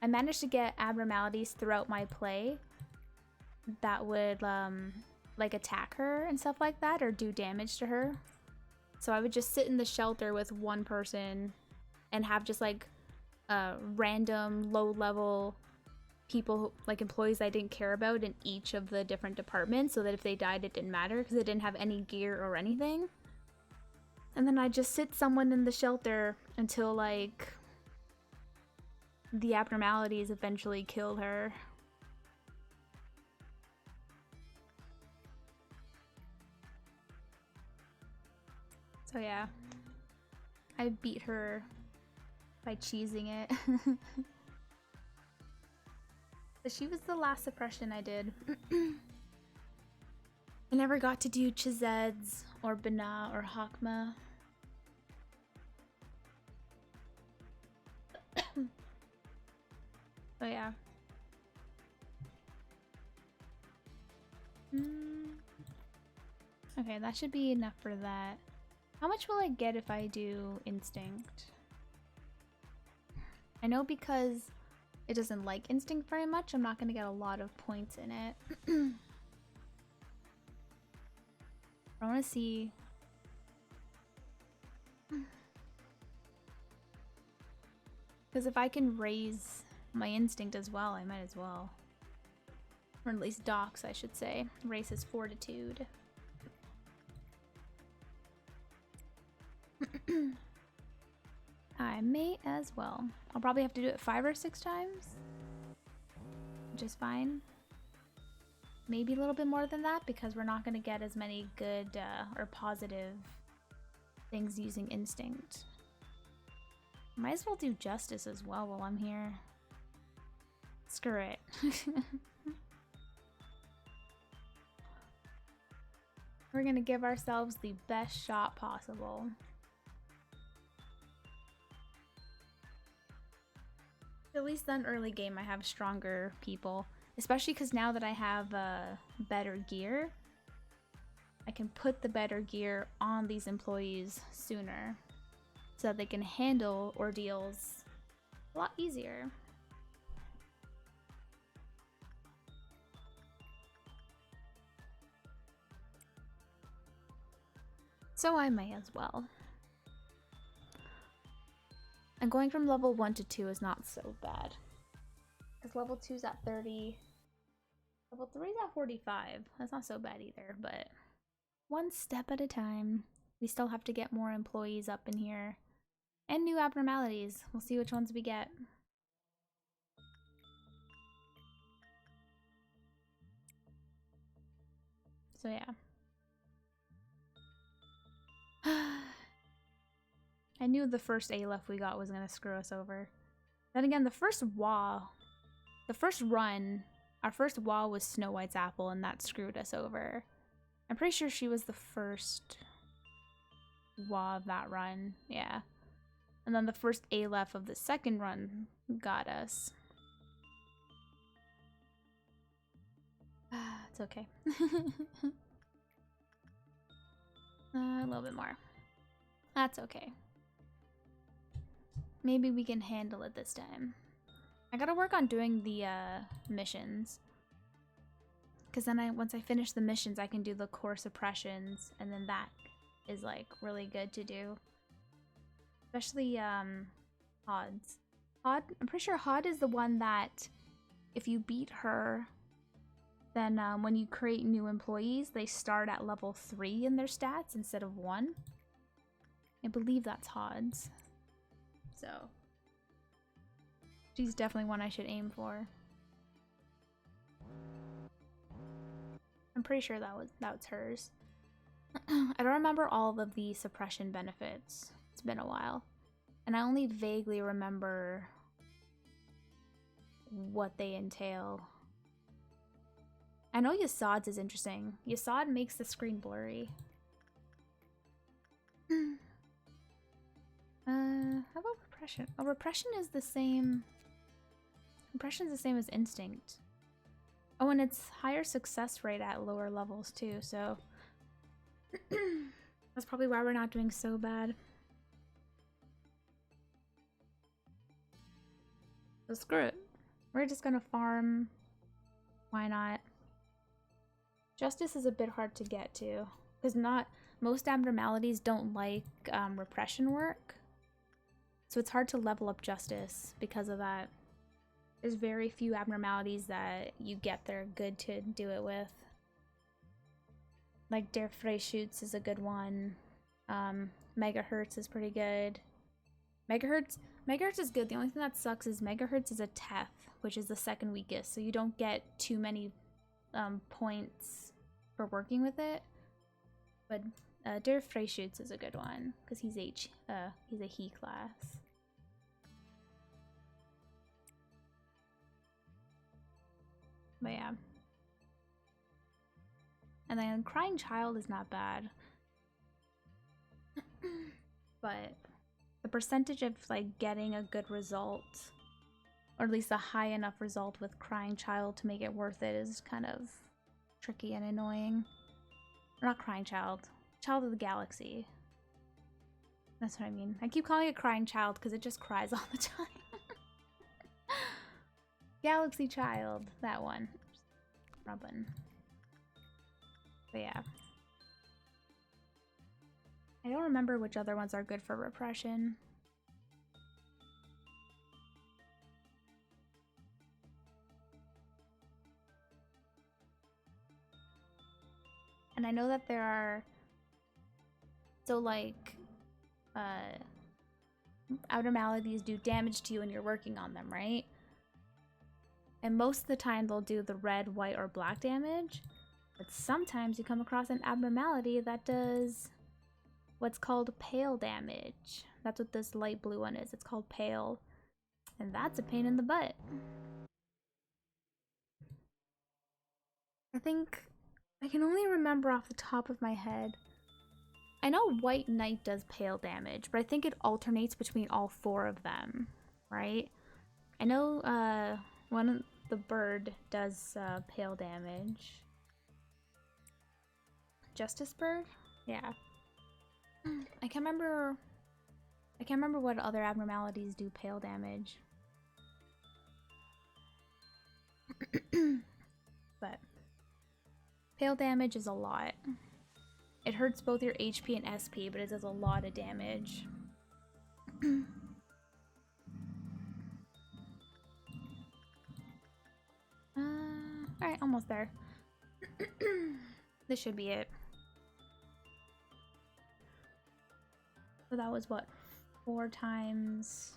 managed to get abnormalities throughout my play that would like attack her and stuff like that, or do damage to her. So I would just sit in the shelter with one person and have just like random low-level people, like employees I didn't care about in each of the different departments, so that if they died it didn't matter because they didn't have any gear or anything. And then I'd just sit someone in the shelter until like the abnormalities eventually killed her. So yeah, I beat her by cheesing it. But she was the last suppression I did. I never got to do Chized's or Bana or Hakma. So yeah. Okay, that should be enough for that. How much will I get if I do Instinct? I know because it doesn't like Instinct very much, I'm not going to get a lot of points in it. I want to see... Because if I can raise my Instinct as well, I might as well. Or at least Docs, I should say. Raise his Fortitude. I may as well. I'll probably have to do it 5 or 6 times. Which is fine. Maybe a little bit more than that because we're not going to get as many good or positive things using Instinct. Might as well do Justice as well while I'm here. Screw it. We're going to give ourselves the best shot possible. At least then early game I have stronger people, especially because now that I have better gear, I can put the better gear on these employees sooner so that they can handle ordeals a lot easier. So I may as well. And going from level 1 to 2 is not so bad. Because level 2's at 30. Level 3's at 45. That's not so bad either, but one step at a time. We still have to get more employees up in here. And new abnormalities. We'll see which ones we get. So yeah. I knew the first Aleph we got was gonna screw us over. Then again, the first run, our first wall was Snow White's apple, and that screwed us over. I'm pretty sure she was the first wall of that run, yeah. And then the first Aleph of the second run got us. It's okay. A little bit more. That's okay. Maybe we can handle it this time. I gotta work on doing the missions. Because then once I finish the missions, I can do the core suppressions, and then that is like really good to do. Especially Hod's. I'm pretty sure Hod is the one that if you beat her, then when you create new employees, they start at level 3 in their stats instead of 1. I believe that's Hod's. So she's definitely one I should aim for. I'm pretty sure that was hers. I don't remember all of the suppression benefits. It's been a while. And I only vaguely remember what they entail. I know Yasad's is interesting. Yasad makes the screen blurry. How about repression? Oh, repression is the same. Repression is the same as instinct. Oh, and it's higher success rate at lower levels too, so that's probably why we're not doing so bad. So screw it. We're just gonna farm. Why not? Justice is a bit hard to get to, because most abnormalities don't like repression work. So it's hard to level up justice because of that. There's very few abnormalities that you get that are good to do it with. Like Der Freischütz is a good one. Megahertz is pretty good. Megahertz is good. The only thing that sucks is Megahertz is a Teth, which is the second weakest, so you don't get too many points for working with it. But Der Freischütz is a good one because he's a he class. But yeah. And then Crying Child is not bad. But the percentage of like getting a good result, or at least a high enough result with Crying Child to make it worth it, is kind of tricky and annoying. Or not Crying Child. Child of the Galaxy. That's what I mean. I keep calling it Crying Child because it just cries all the time. Galaxy Child. That one. Robin. But yeah. I don't remember which other ones are good for repression. And I know that there are... So like... abnormalities do damage to you when you're working on them, right? And most of the time they'll do the red, white, or black damage. But sometimes you come across an abnormality that does what's called pale damage. That's what this light blue one is. It's called pale. And that's a pain in the butt. I think I can only remember off the top of my head. I know White Knight does pale damage, but I think it alternates between all 4 of them, right? I know the bird does pale damage. Justice Bird? Yeah. I can't remember what other abnormalities do pale damage. But pale damage is a lot. It hurts both your HP and SP, but it does a lot of damage. Alright, almost there. This should be it. So that was what? 4 times...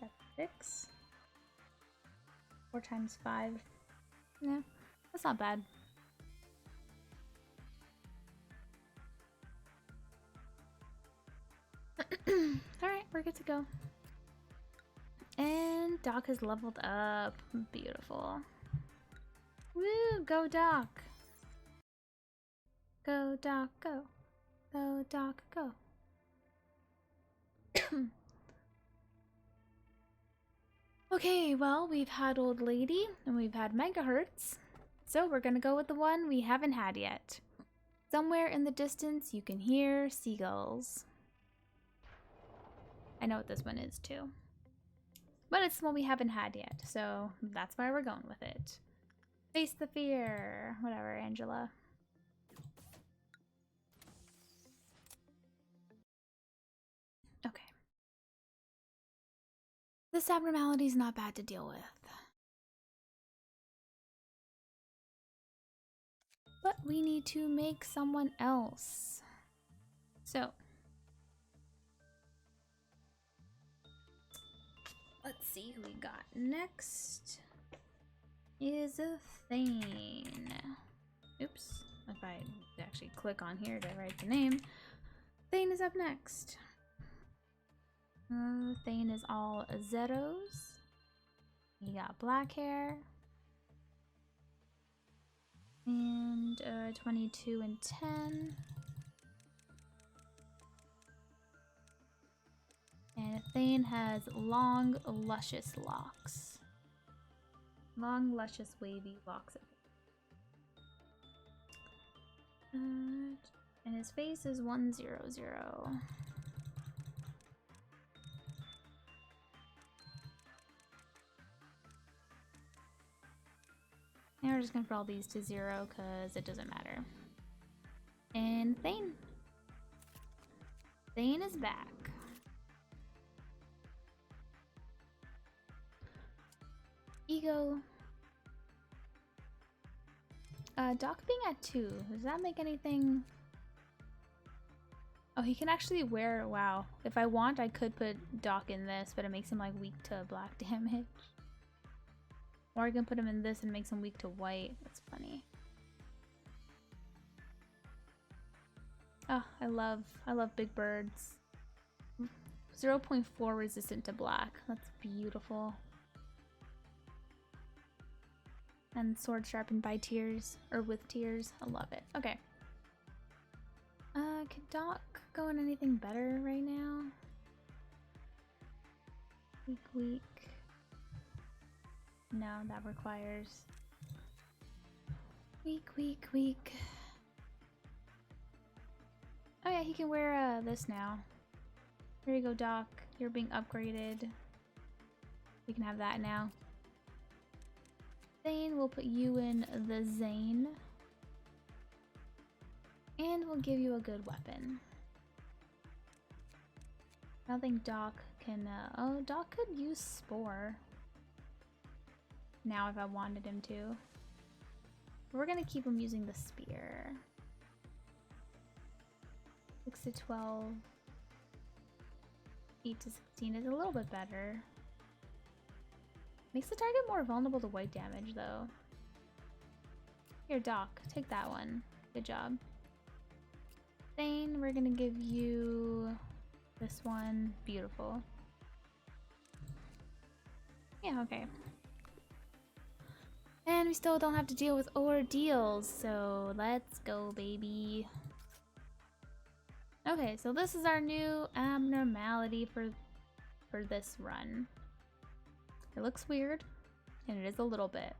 That's 6? 4 times 5. Yeah, that's not bad. Alright, we're good to go. And Doc has leveled up. Beautiful. Woo! Go Doc! Go Doc, go! Go Doc, go! Okay, well, we've had Old Lady, and we've had Megahertz. So we're gonna go with the one we haven't had yet. Somewhere in the distance, you can hear seagulls. I know what this one is, too. But it's one we haven't had yet, so that's why we're going with it. Face the fear. Whatever, Angela. Okay. This abnormality is not bad to deal with. But we need to make someone else. So, let's see who we got next. Is a Thane. Oops, if I actually click on here to write the name. Thane is up next. Thane is all zeros. He got black hair. And 22 and 10. And Thane has long, luscious locks. Long, luscious, wavy locks. And his face is 100. And we're just gonna put all these to 0 because it doesn't matter. And Thane. Thane is back. Ego. Doc being at 2, does that make anything? Oh, he can actually wear, wow. If I want, I could put Doc in this, but it makes him like weak to black damage. Or I can put him in this and makes him weak to white. That's funny. Oh, I love big birds. 0.4 resistant to black. That's beautiful. And sword sharpened by tears, or with tears. I love it. Okay. Could Doc go in anything better right now? Weak. No, that requires weak. Oh yeah, he can wear this now. Here you go, Doc. You're being upgraded. You can have that now. Thane, we'll put you in the Zane. And we'll give you a good weapon. I don't think Doc can, oh, Doc could use Spore. Now if I wanted him to. We're gonna keep him using the spear. 6 to 12. 8 to 16 is a little bit better. Makes the target more vulnerable to white damage though. Here, Doc, take that one. Good job. Thane, we're gonna give you this one. Beautiful. Yeah, okay. And we still don't have to deal with ordeals, so let's go, baby. Okay, so this is our new abnormality for this run. It looks weird, and it is a little bit.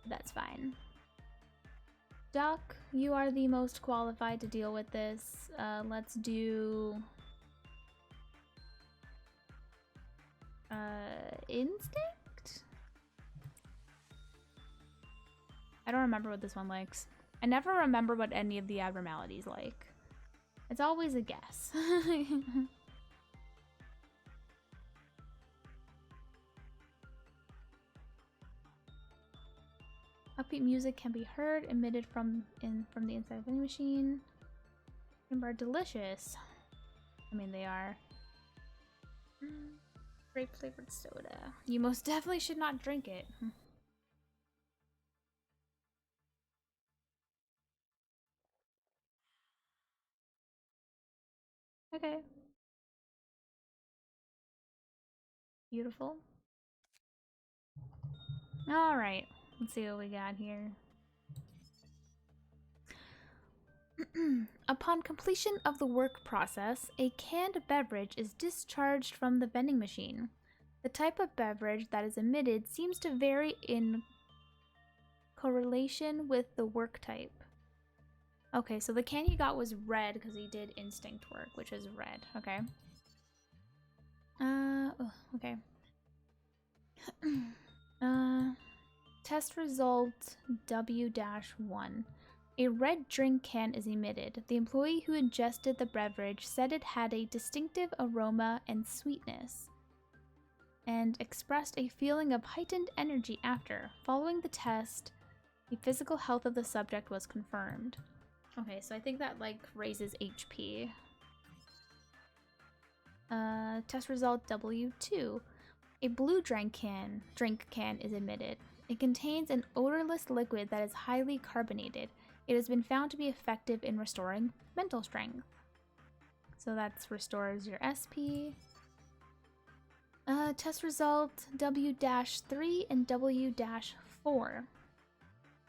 That's fine. Doc, you are the most qualified to deal with this. Let's do instinct? I don't remember what this one likes. I never remember what any of the abnormalities like. It's always a guess. Upbeat music can be heard, emitted from the inside of any machine. Are delicious. I mean, they are. Grape flavored soda. You most definitely should not drink it. Okay. Beautiful. Alright. Let's see what we got here. Upon completion of the work process, a canned beverage is discharged from the vending machine. The type of beverage that is emitted seems to vary in correlation with the work type. Okay, so the can you got was red because he did instinct work, which is red. Okay. Okay. Test result W-1. A red drink can is emitted. The employee who ingested the beverage said it had a distinctive aroma and sweetness, and expressed a feeling of heightened energy after. Following the test, the physical health of the subject was confirmed. Okay, so I think that, like, raises HP. Test result W2. A blue drink can is emitted. It contains an odorless liquid that is highly carbonated. It has been found to be effective in restoring mental strength. So that restores your SP. Test result W-3 and W-4.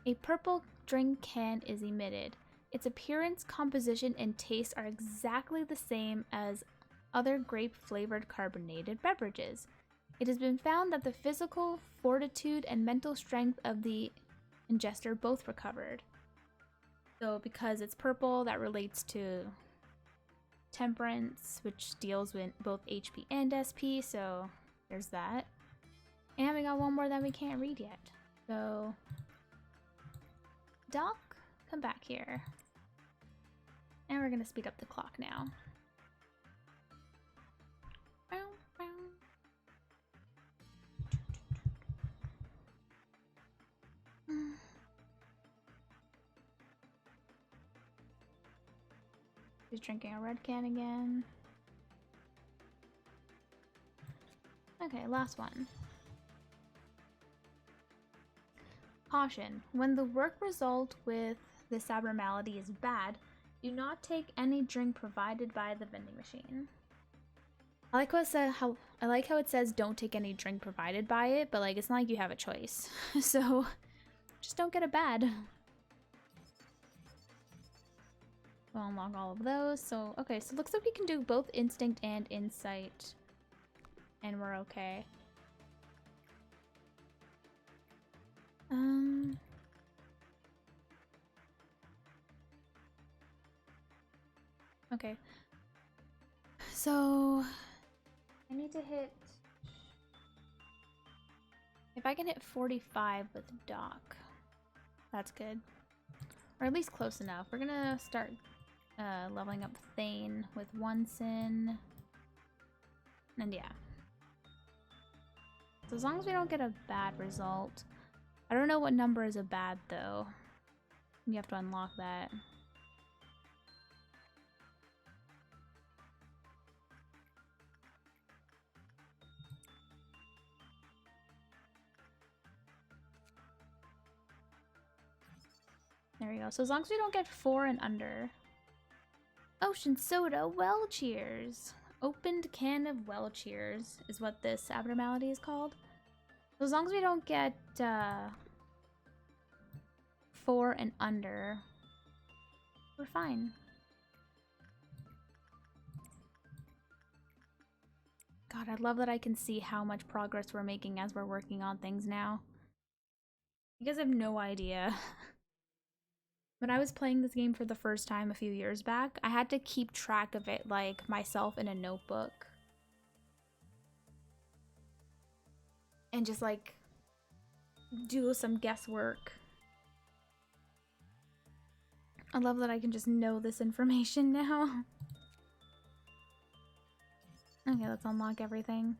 A purple drink can is emitted. Its appearance, composition, and taste are exactly the same as other grape-flavored carbonated beverages. It has been found that the physical fortitude and mental strength of the ingester both recovered. So because it's purple, that relates to temperance, which deals with both HP and SP, so there's that. And we got one more that we can't read yet. So, Doc, come back here. And we're gonna speed up the clock now. He's drinking a red can again. Okay, last one. Caution. When the work result with this abnormality is bad, do not take any drink provided by the vending machine. I like how it says don't take any drink provided by it, but like it's not like you have a choice. So just don't get it bad. We'll unlock all of those. So okay, so it looks like we can do both instinct and insight. And we're okay. Okay. So I need to hit, if I can hit 45 with Doc, that's good. Or at least close enough. We're gonna start leveling up Thane with 1 sin. And yeah. So as long as we don't get a bad result. I don't know what number is a bad though. You have to unlock that. There we go. So as long as we don't get 4 and under. Ocean soda, well cheers. Opened can of well cheers is what this abnormality is called. So as long as we don't get 4 and under, we're fine. God, I love that I can see how much progress we're making as we're working on things now. You guys have no idea. When I was playing this game for the first time a few years back, I had to keep track of it, like, myself in a notebook. And just, like, do some guesswork. I love that I can just know this information now. Okay, let's unlock everything.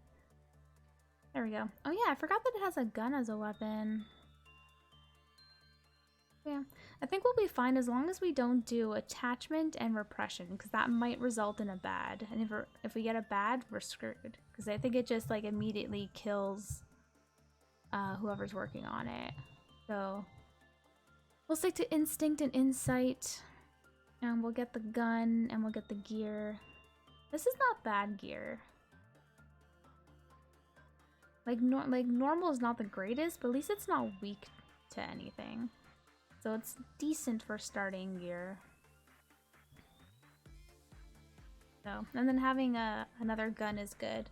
There we go. Oh yeah, I forgot that it has a gun as a weapon. Yeah, I think we'll be fine as long as we don't do attachment and repression, because that might result in a bad. And if we get a bad, we're screwed. Because I think it just like immediately kills whoever's working on it. So we'll stick to instinct and insight, and we'll get the gun and we'll get the gear. This is not bad gear. Like normal is not the greatest, but at least it's not weak to anything. So it's decent for starting gear. So, and then having another gun is good,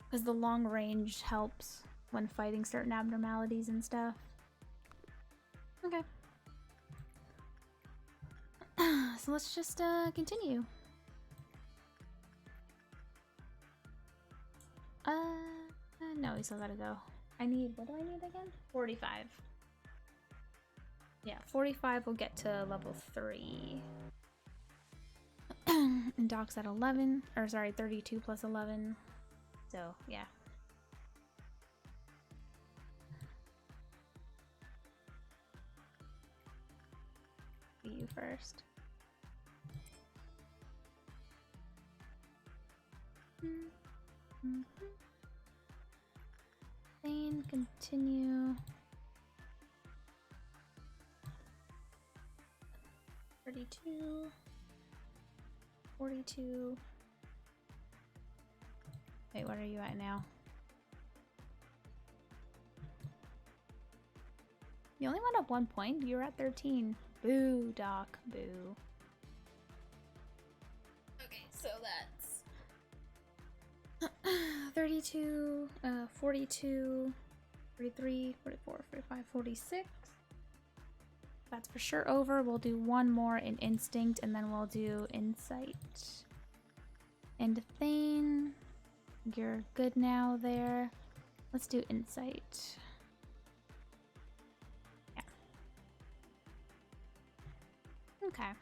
because the long range helps when fighting certain abnormalities and stuff. Okay. So let's just continue. No, we still gotta go. I need, what do I need again? 45. Yeah, 45 will get to level 3. And Doc's at 11, or sorry, 32 plus 11. So, yeah. You first. Then continue. 32. 42. Wait, what are you at now? You only went up 1 point. You were at 13. Boo, Doc. Boo. Okay, so that's 32, 42, 43, 44, 45, 46. That's for sure over. We'll do one more in Instinct, and then we'll do Insight. And Thane, you're good now there. Let's do Insight. Yeah. Okay.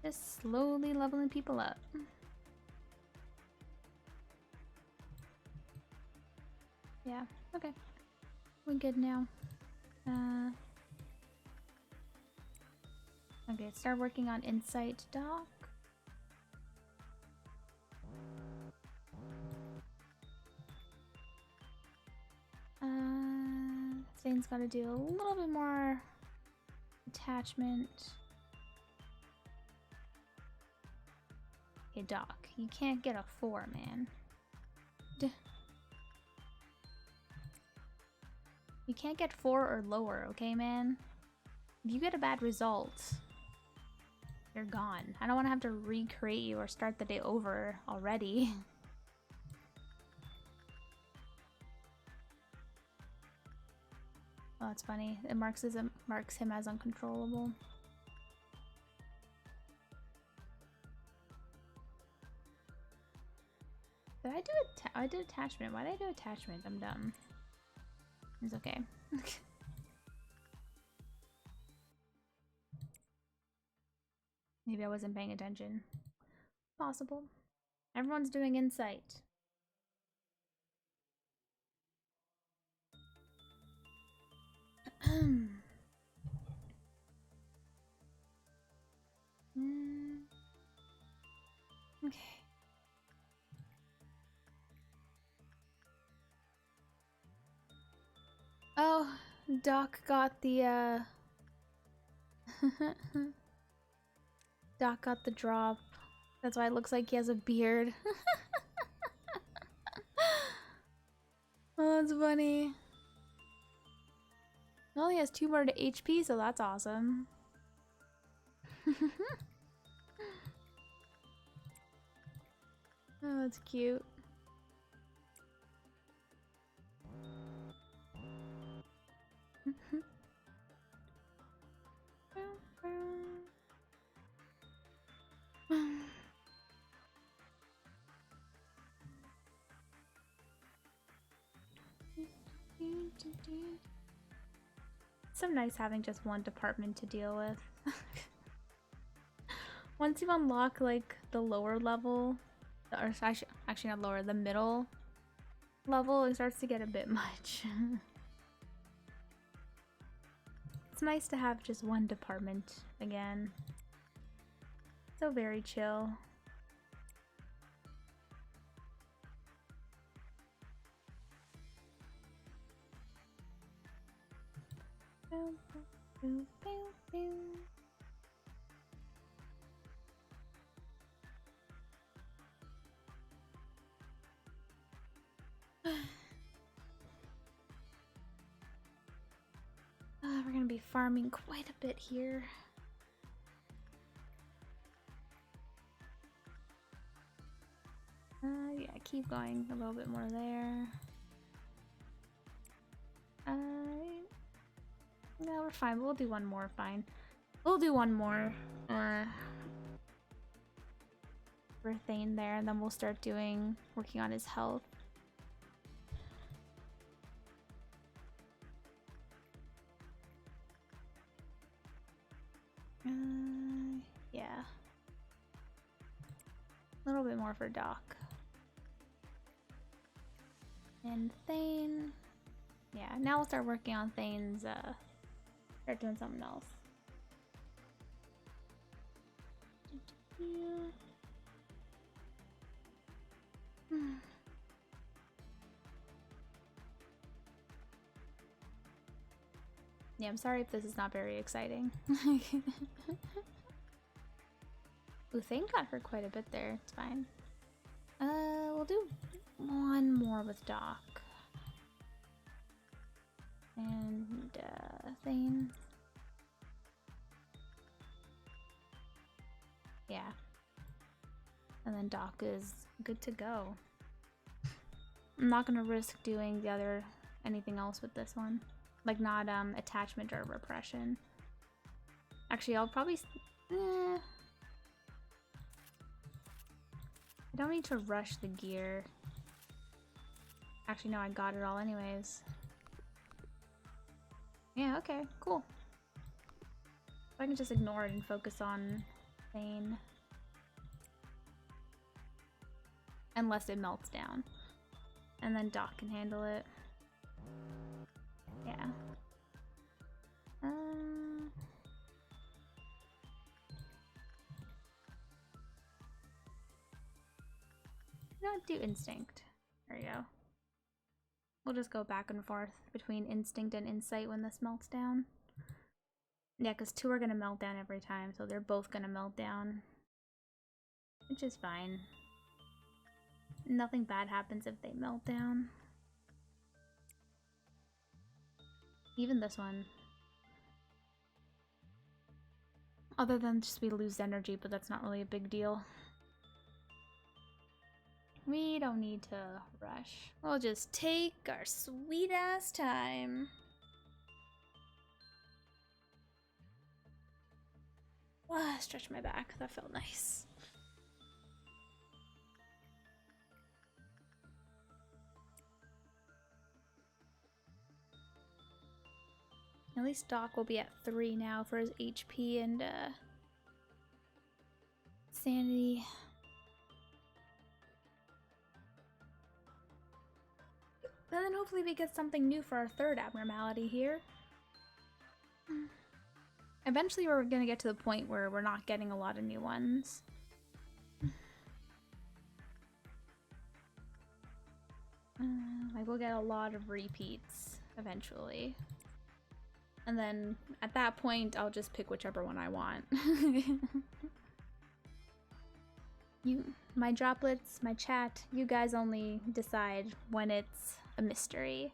Just slowly leveling people up. Yeah, okay. We're good now. Okay, start working on Insight, Doc. Zane's gotta do a little bit more attachment. Okay, Doc, you can't get a 4, man. You can't get 4 or lower, okay, man? If you get a bad result, you're gone. I don't want to have to recreate you or start the day over already. Oh, that's funny. It marks him as uncontrollable. Did I do I did attachment. Why did I do attachment? I'm dumb. It's okay. Maybe I wasn't paying attention. Possible. Everyone's doing Insight. Okay. Oh, Doc got the Doc got the drop. That's why it looks like he has a beard. Oh, that's funny. Well, he has 2 more to HP, so that's awesome. Oh, that's cute. It's so nice having just one department to deal with. Once you unlock like the lower level, or actually not lower, the middle level, it starts to get a bit much. It's nice to have just one department again. So very chill. We're gonna be farming quite a bit here. Yeah, keep going a little bit more there. No, we're fine. We'll do one more, fine. We'll do one more for Thane there, and then we'll start working on his health. Yeah. A little bit more for Doc. And Thane. Yeah, now we'll start working on Thane's, start doing something else. Yeah, I'm sorry if this is not very exciting. Ooh, Thane got hurt quite a bit there. It's fine. We'll do one more with Doc. And, Thane. Yeah. And then Doc is good to go. I'm not gonna risk doing the other anything else with this one. Like not attachment or repression. Actually, I'll probably I don't need to rush the gear. Actually, no, I got it all anyways. Yeah, okay, cool. I can just ignore it and focus on Thane. Unless it melts down. And then Doc can handle it. Yeah. Not do instinct. There you go. We'll just go back and forth between instinct and insight when this melts down. Yeah, because 2 are gonna melt down every time, so they're both gonna melt down. Which is fine. Nothing bad happens if they melt down. Even this one. Other than just we lose energy, but that's not really a big deal. We don't need to rush. We'll just take our sweet ass time. Stretch my back. That felt nice. At least Doc will be at 3 now for his HP and sanity. And then hopefully we get something new for our 3rd abnormality here. Eventually we're gonna get to the point where we're not getting a lot of new ones. Like we'll get a lot of repeats eventually. And then at that point I'll just pick whichever one I want. My droplets, my chat, you guys only decide when it's a mystery.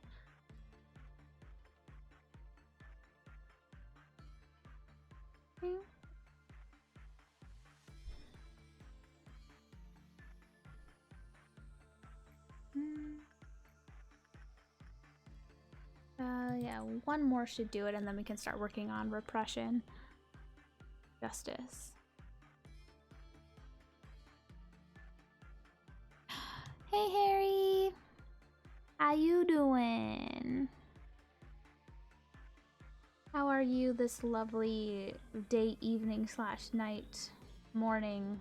Yeah, one more should do it and then we can start working on repression. Justice. Hey Harry! How you doing? How are you this lovely day, evening / night, morning,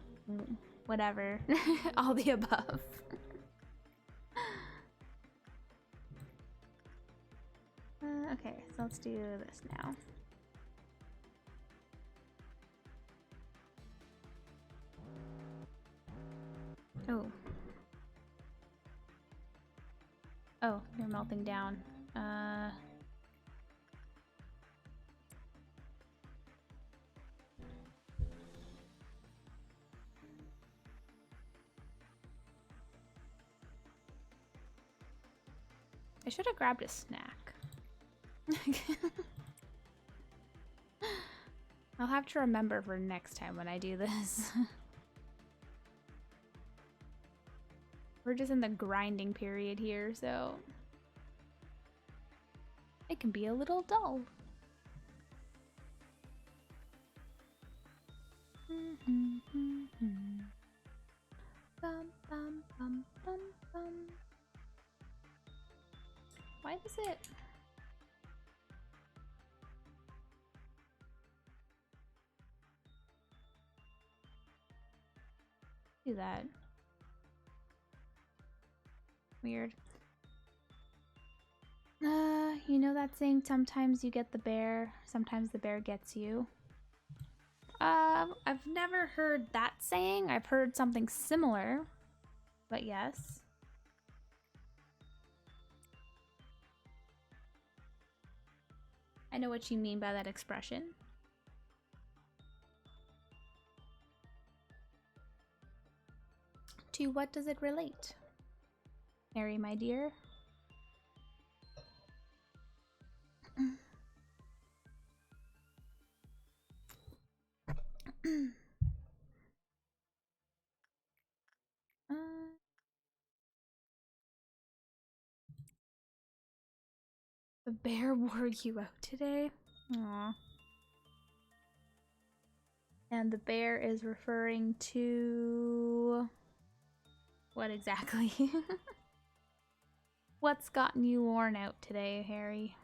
whatever. All the above. Okay, so let's do this now. Oh. Oh, you're melting down. I should have grabbed a snack. I'll have to remember for next time when I do this. We're just in the grinding period here, so it can be a little dull. Bum, bum, bum, bum, bum. Why does it? Do that. Weird. You know that saying, sometimes you get the bear, sometimes the bear gets you? I've never heard that saying. I've heard something similar, but yes. I know what you mean by that expression. To what does it relate? Harry, my dear. The bear wore you out today? Aww. And the bear is referring to... what exactly? What's gotten you worn out today, Harry?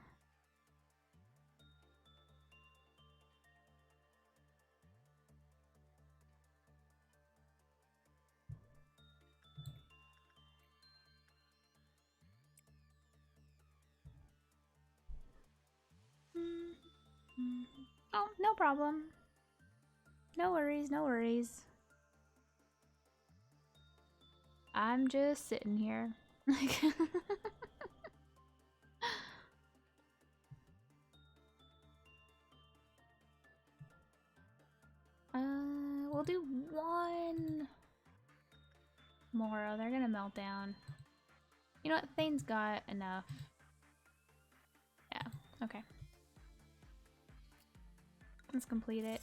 Oh, no problem. No worries, no worries. I'm just sitting here. We'll do one more. Oh, they're gonna melt down. You know what? Thane's got enough. Yeah, okay. Let's complete it.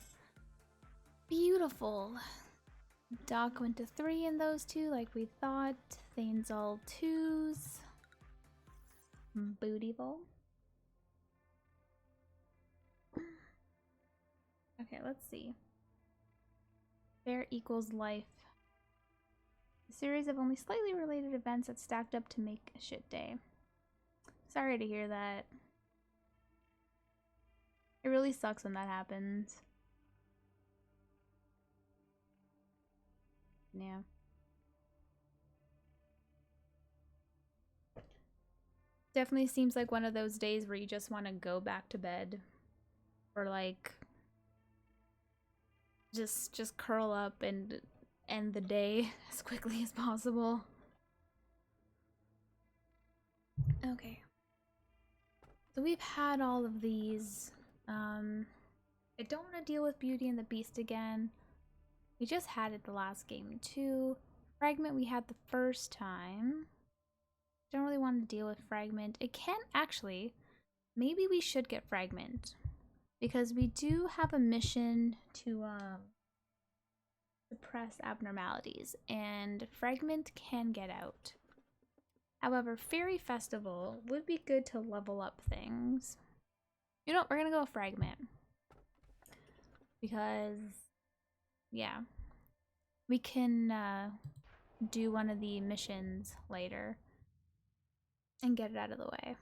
Beautiful. Doc went to 3 in those two like we thought. Thane's all 2s. Beautiful. Okay, let's see. Bear equals life. A series of only slightly related events that stacked up to make a shit day. Sorry to hear that. It really sucks when that happens. Yeah. Definitely seems like one of those days where you just want to go back to bed. Or like just curl up and end the day as quickly as possible. Okay. So we've had all of these. I don't want to deal with Beauty and the Beast again. We just had it the last game too. Fragment we had the first time. Don't really want to deal with Fragment. It can actually, maybe we should get Fragment. Because we do have a mission to suppress abnormalities, and Fragment can get out. However, Fairy Festival would be good to level up things. You know what, we're gonna go with Fragment. Because, yeah. We can do one of the missions later and get it out of the way.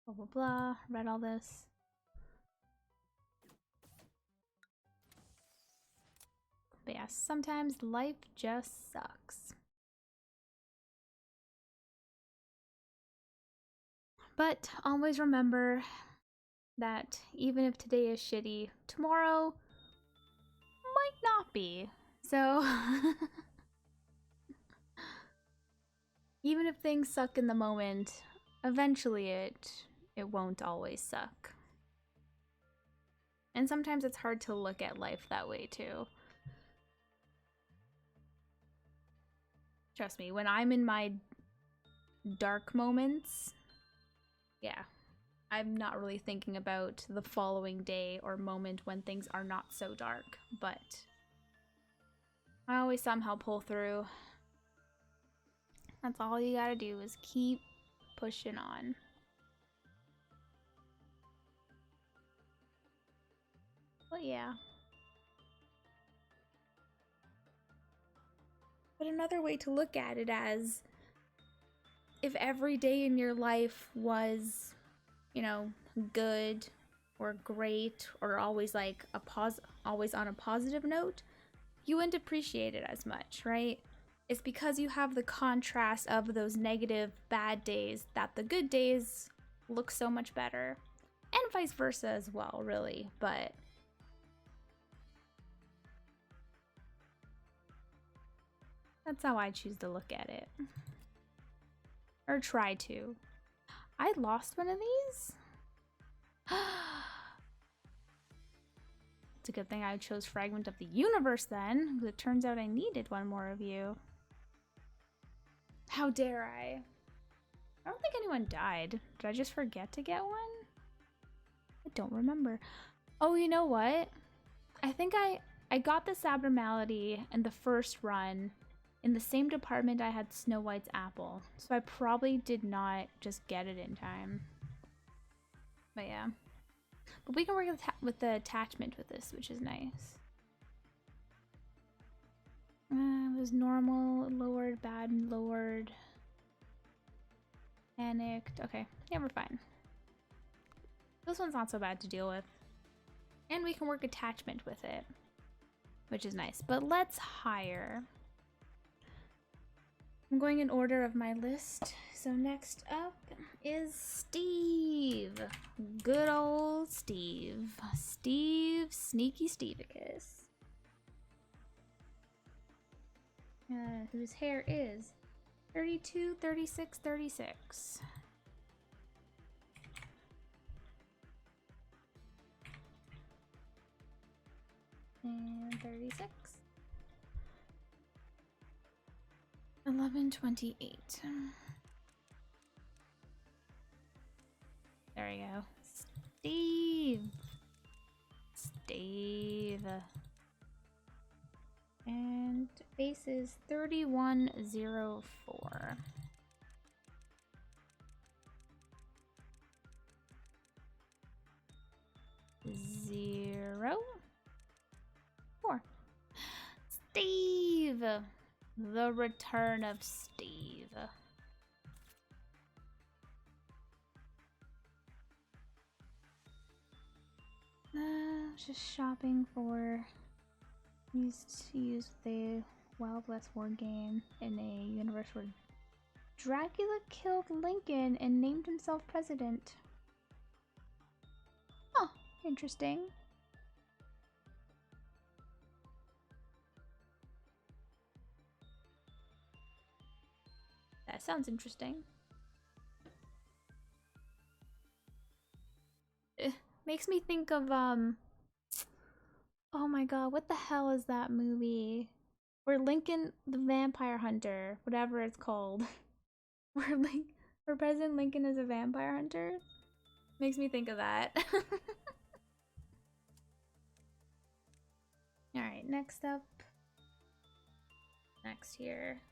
Blah blah blah, read all this. But yeah, sometimes life just sucks. But always remember that even if today is shitty, tomorrow might not be. So even if things suck in the moment, eventually it won't always suck. And sometimes it's hard to look at life that way too. Trust me, when I'm in my dark moments, yeah, I'm not really thinking about the following day or moment when things are not so dark, but I always somehow pull through. That's all you gotta do is keep pushing on. But yeah. But another way to look at it as if every day in your life was, you know, good or great or always like always on a positive note, you wouldn't appreciate it as much, right? It's because you have the contrast of those negative bad days that the good days look so much better. And vice versa as well, really, but that's how I choose to look at it. Or try to. I lost one of these? It's a good thing I chose Fragment of the Universe then, because it turns out I needed one more of you. How dare I? I don't think anyone died. Did I just forget to get one? I don't remember. Oh, you know what? I think I got this abnormality in the first run in the same department I had Snow White's apple. So I probably did not just get it in time. But yeah. But we can work with the attachment with this, which is nice. It was normal, lowered, bad, lowered. Panicked. Okay, yeah, we're fine. This one's not so bad to deal with. And we can work attachment with it, which is nice. But let's hire. I'm going in order of my list. So next up is Steve. Good old Steve. Steve Sneaky Stevicus. Whose hair is 32, 36, 36. And 36. 1128. There we go. Steve. Steve. And base is 3104. Zero. 4. Steve. The return of Steve. Just shopping for. Used to use the Wild West war game in a universe where Dracula killed Lincoln and named himself president. Oh, interesting. That sounds interesting. Makes me think of oh my god, what the hell is that movie? Where Lincoln the Vampire Hunter, whatever it's called. Where President Lincoln is a vampire hunter? Makes me think of that. Alright, next up. Next here.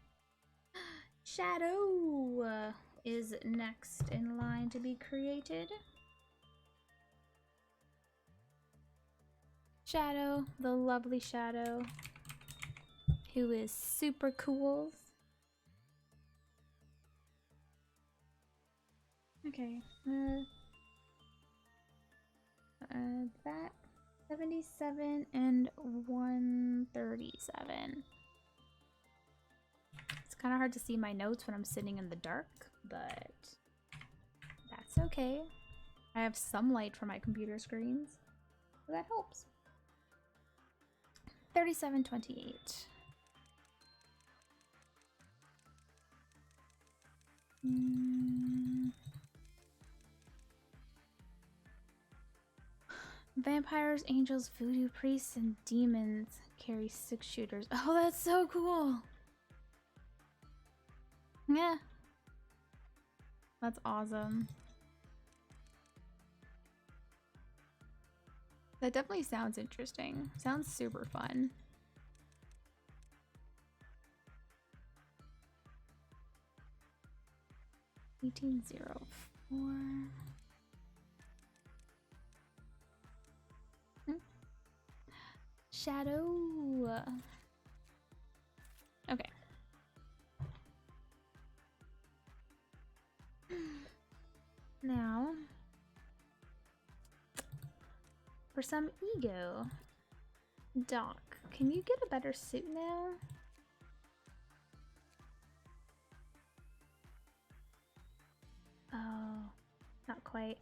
Shadow is next in line to be created. Shadow, the lovely Shadow, who is super cool. Okay, that 77 and 137. It's kind of hard to see my notes when I'm sitting in the dark, but that's okay. I have some light from my computer screens, so that helps. 3728. Vampires, angels, voodoo priests, and demons carry 6 shooters. Oh, that's so cool! Yeah. That's awesome. That definitely sounds interesting. Sounds super fun. $1804. Shadow. Okay. Now, for some ego. Doc, can you get a better suit now? Oh, not quite.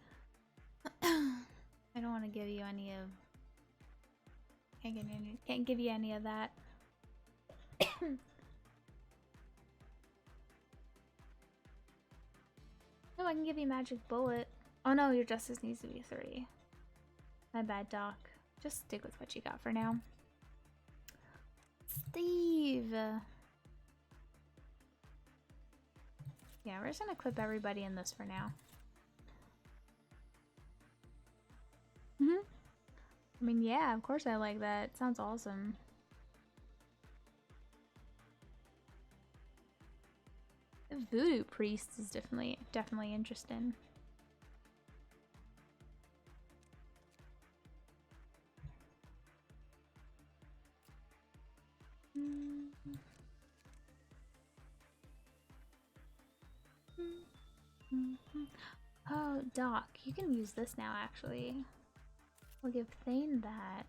I don't want to give you any of... Can't give you any of that. No, I can give you magic bullet. Oh no, your justice needs to be 3. My bad, Doc. Just stick with what you got for now. Steve! Yeah, we're just gonna equip everybody in this for now. I mean, yeah, of course I like that. Sounds awesome. The voodoo priest is definitely interesting. Oh, Doc, you can use this now, actually. We'll give Thane that.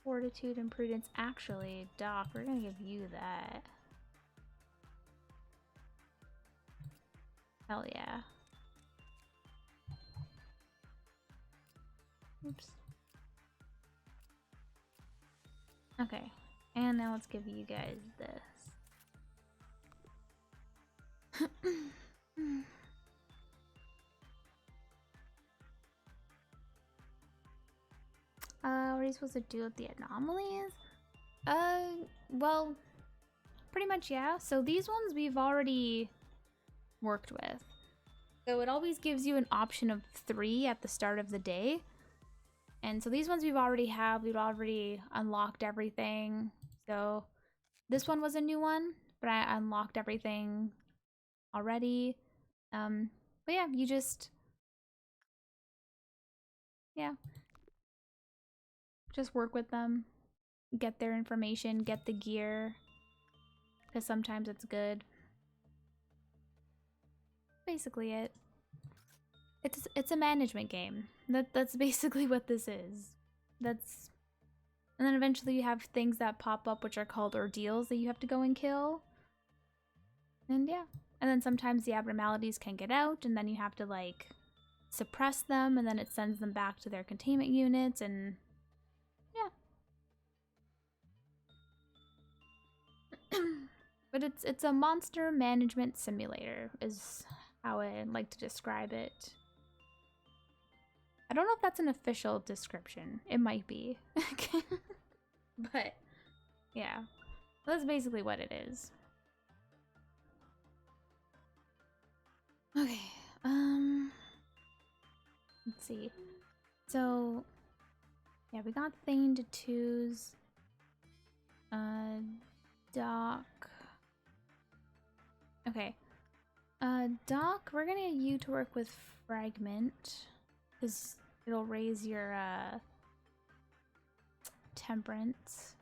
Fortitude and prudence. Actually, Doc, we're gonna give you that. Hell yeah. Oops. Okay, and now let's give you guys this. What are you supposed to do with the anomalies? Well, pretty much, yeah. So these ones we've already worked with. So it always gives you an option of 3 at the start of the day. And so these ones we've already unlocked everything. So this one was a new one, but I unlocked everything already. But yeah, you just work with them, get their information, get the gear, because sometimes it's good. Basically it. It's a management game. That's basically what this is. And then eventually you have things that pop up which are called ordeals that you have to go and kill. And yeah. And then sometimes the abnormalities can get out and then you have to like suppress them and then it sends them back to their containment units and yeah. But it's a monster management simulator is how I like to describe it. I don't know if that's an official description. It might be. But yeah, that's basically what it is. Okay, let's see. So yeah, we got Thane to 2s. Doc. Okay. Doc, we're gonna get you to work with Fragment. Because it'll raise your, temperance.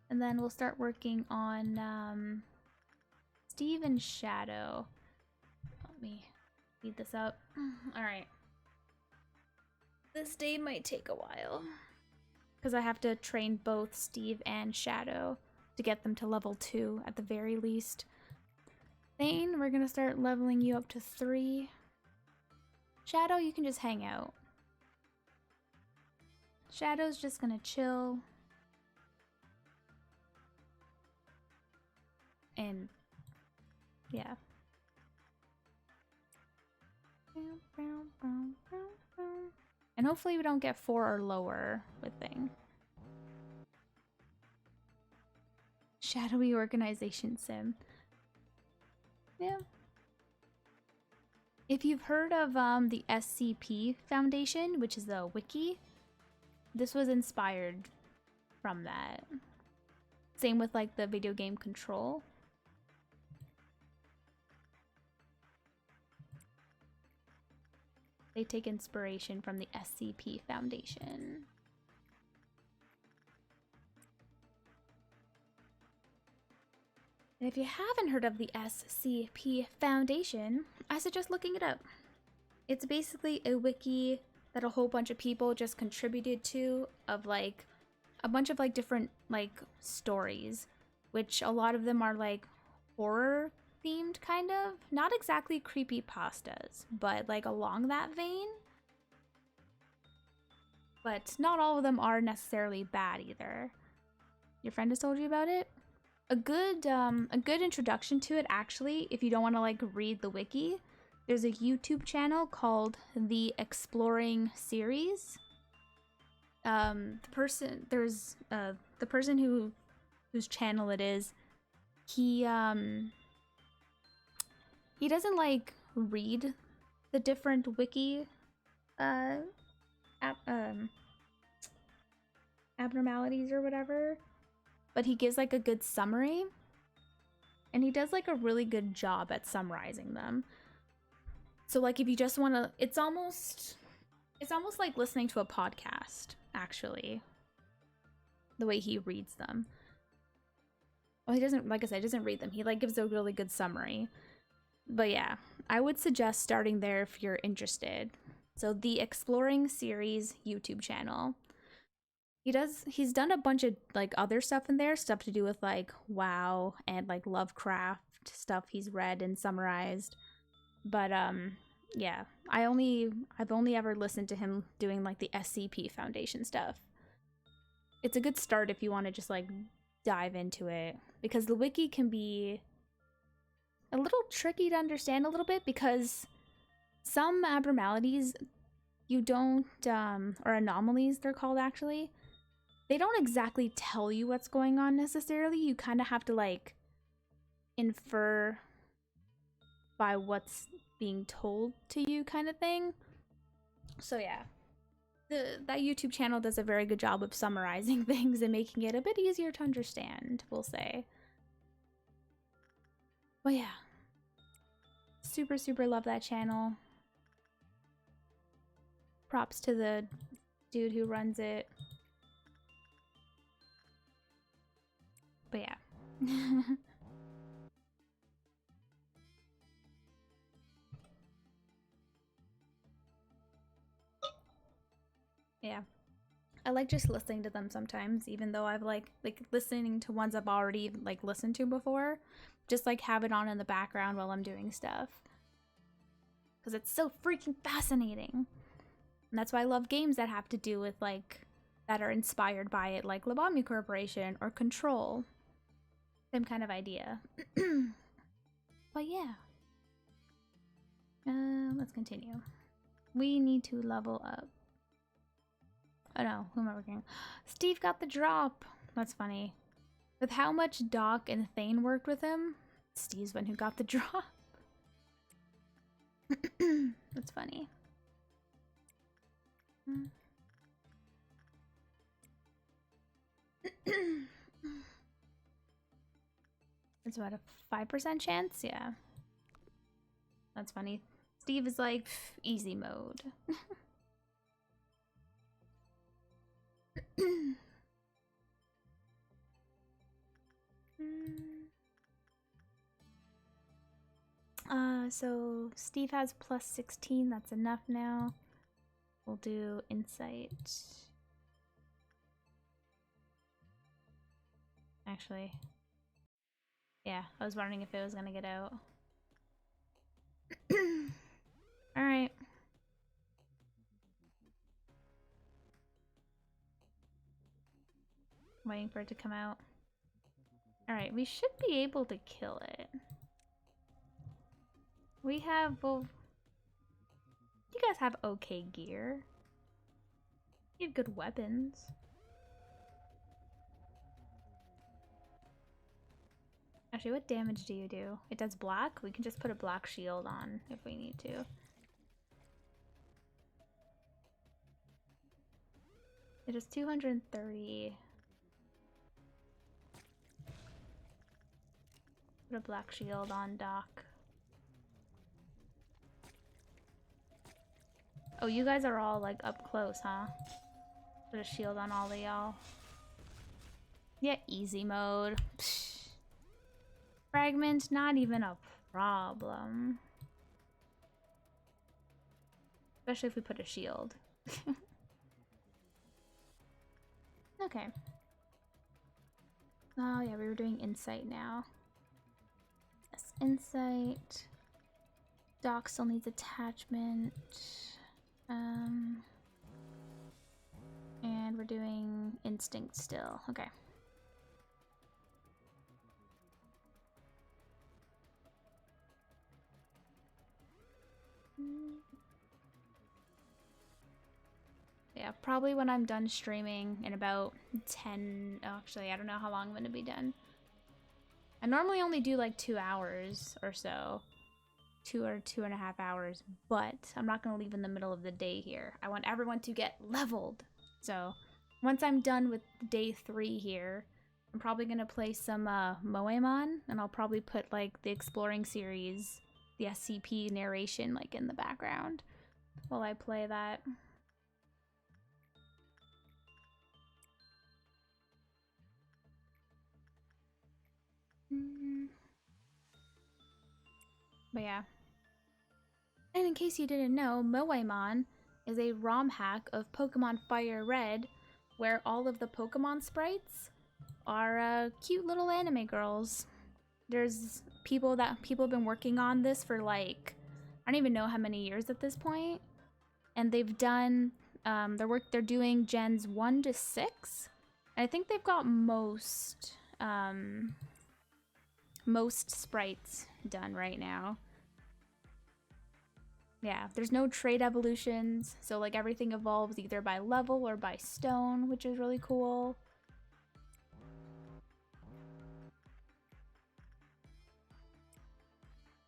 And then we'll start working on, Steve and Shadow. Let me speed this up. Alright. This day might take a while. Because I have to train both Steve and Shadow to get them to level 2 at the very least. Thane, we're gonna start leveling you up to 3. Shadow, you can just hang out. Shadow's just gonna chill. And yeah. And hopefully we don't get 4 or lower with Thing. Shadowy organization sim. Yeah. If you've heard of the SCP Foundation, which is a wiki, this was inspired from that. Same with like the video game Control. They take inspiration from the SCP Foundation. And if you haven't heard of the SCP Foundation, I suggest looking it up. It's basically a wiki that a whole bunch of people just contributed to, of like a bunch of like different like stories, which a lot of them are like horror themed, kind of. Not exactly creepy pastas, but like along that vein. But not all of them are necessarily bad either. Your friend has told you about it? A good introduction to it, actually, if you don't want to like read the wiki, there's a YouTube channel called The Exploring Series. The person whose channel it is, he doesn't like read the different wiki abnormalities or whatever, but he gives like a good summary, and he does like a really good job at summarizing them. So like if you just want to, it's almost like listening to a podcast, actually, the way he reads them. Well, he doesn't, like I said, he doesn't read them. He like gives a really good summary. But yeah, I would suggest starting there if you're interested. So the Exploring Series YouTube channel. He's done a bunch of like other stuff in there, stuff to do with like WoW and like Lovecraft stuff he's read and summarized. But yeah, I've only ever listened to him doing like the SCP Foundation stuff. It's a good start if you want to just like dive into it, because the wiki can be a little tricky to understand a little bit, because some abnormalities you don't or anomalies they're called, actually, they don't exactly tell you what's going on necessarily. You kind of have to like infer by what's being told to you, kind of thing. So yeah, that YouTube channel does a very good job of summarizing things and making it a bit easier to understand, we'll say. But yeah, super love that channel. Props to the dude who runs it. But yeah. Yeah, I like just listening to them sometimes, even though I've like listening to ones I've already like listened to before, just like have it on in the background while I'm doing stuff, because it's so freaking fascinating. And that's why I love games that have to do with like that are inspired by it, like Lobotomy Corporation or Control. Same kind of idea. But yeah, let's continue. We need to level up. Oh no, who am I working? Steve got the drop. That's funny. With how much Doc and Thane worked with him, Steve's one who got the drop. That's funny. It's about a 5% chance? Yeah. That's funny. Steve is like, easy mode. So Steve has plus 16, that's enough now. We'll do insight. Actually, yeah, I was wondering if it was gonna get out. Alright. Waiting for it to come out. Alright, we should be able to kill it. We have, well, you guys have okay gear. You have good weapons. Actually, what damage do you do? It does black? We can just put a black shield on if we need to. It is 230. Put a black shield on Doc. Oh, you guys are all like up close, huh? Put a shield on all of y'all. Yeah, easy mode. Psh. Fragment, not even a problem. Especially if we put a shield. Okay. Oh yeah, we were doing insight now. Yes, insight. Doc still needs attachment. And we're doing instinct still. Okay. Yeah, probably when I'm done streaming in about 10... Oh, actually, I don't know how long I'm going to be done. I normally only do like 2 hours or so. 2 or 2.5 hours, but I'm not going to leave in the middle of the day here. I want everyone to get leveled. So once I'm done with day 3 here, I'm probably going to play some Moemon, and I'll probably put like the exploring series, the SCP narration like in the background while I play that. But yeah. And in case you didn't know, Moemon is a ROM hack of Pokemon Fire Red, where all of the Pokemon sprites are cute little anime girls. There's people have been working on this for like, I don't even know how many years at this point, and they've done they're doing gens 1 to 6. And I think they've got most sprites done right now. Yeah, there's no trait evolutions, so like everything evolves either by level or by stone, which is really cool.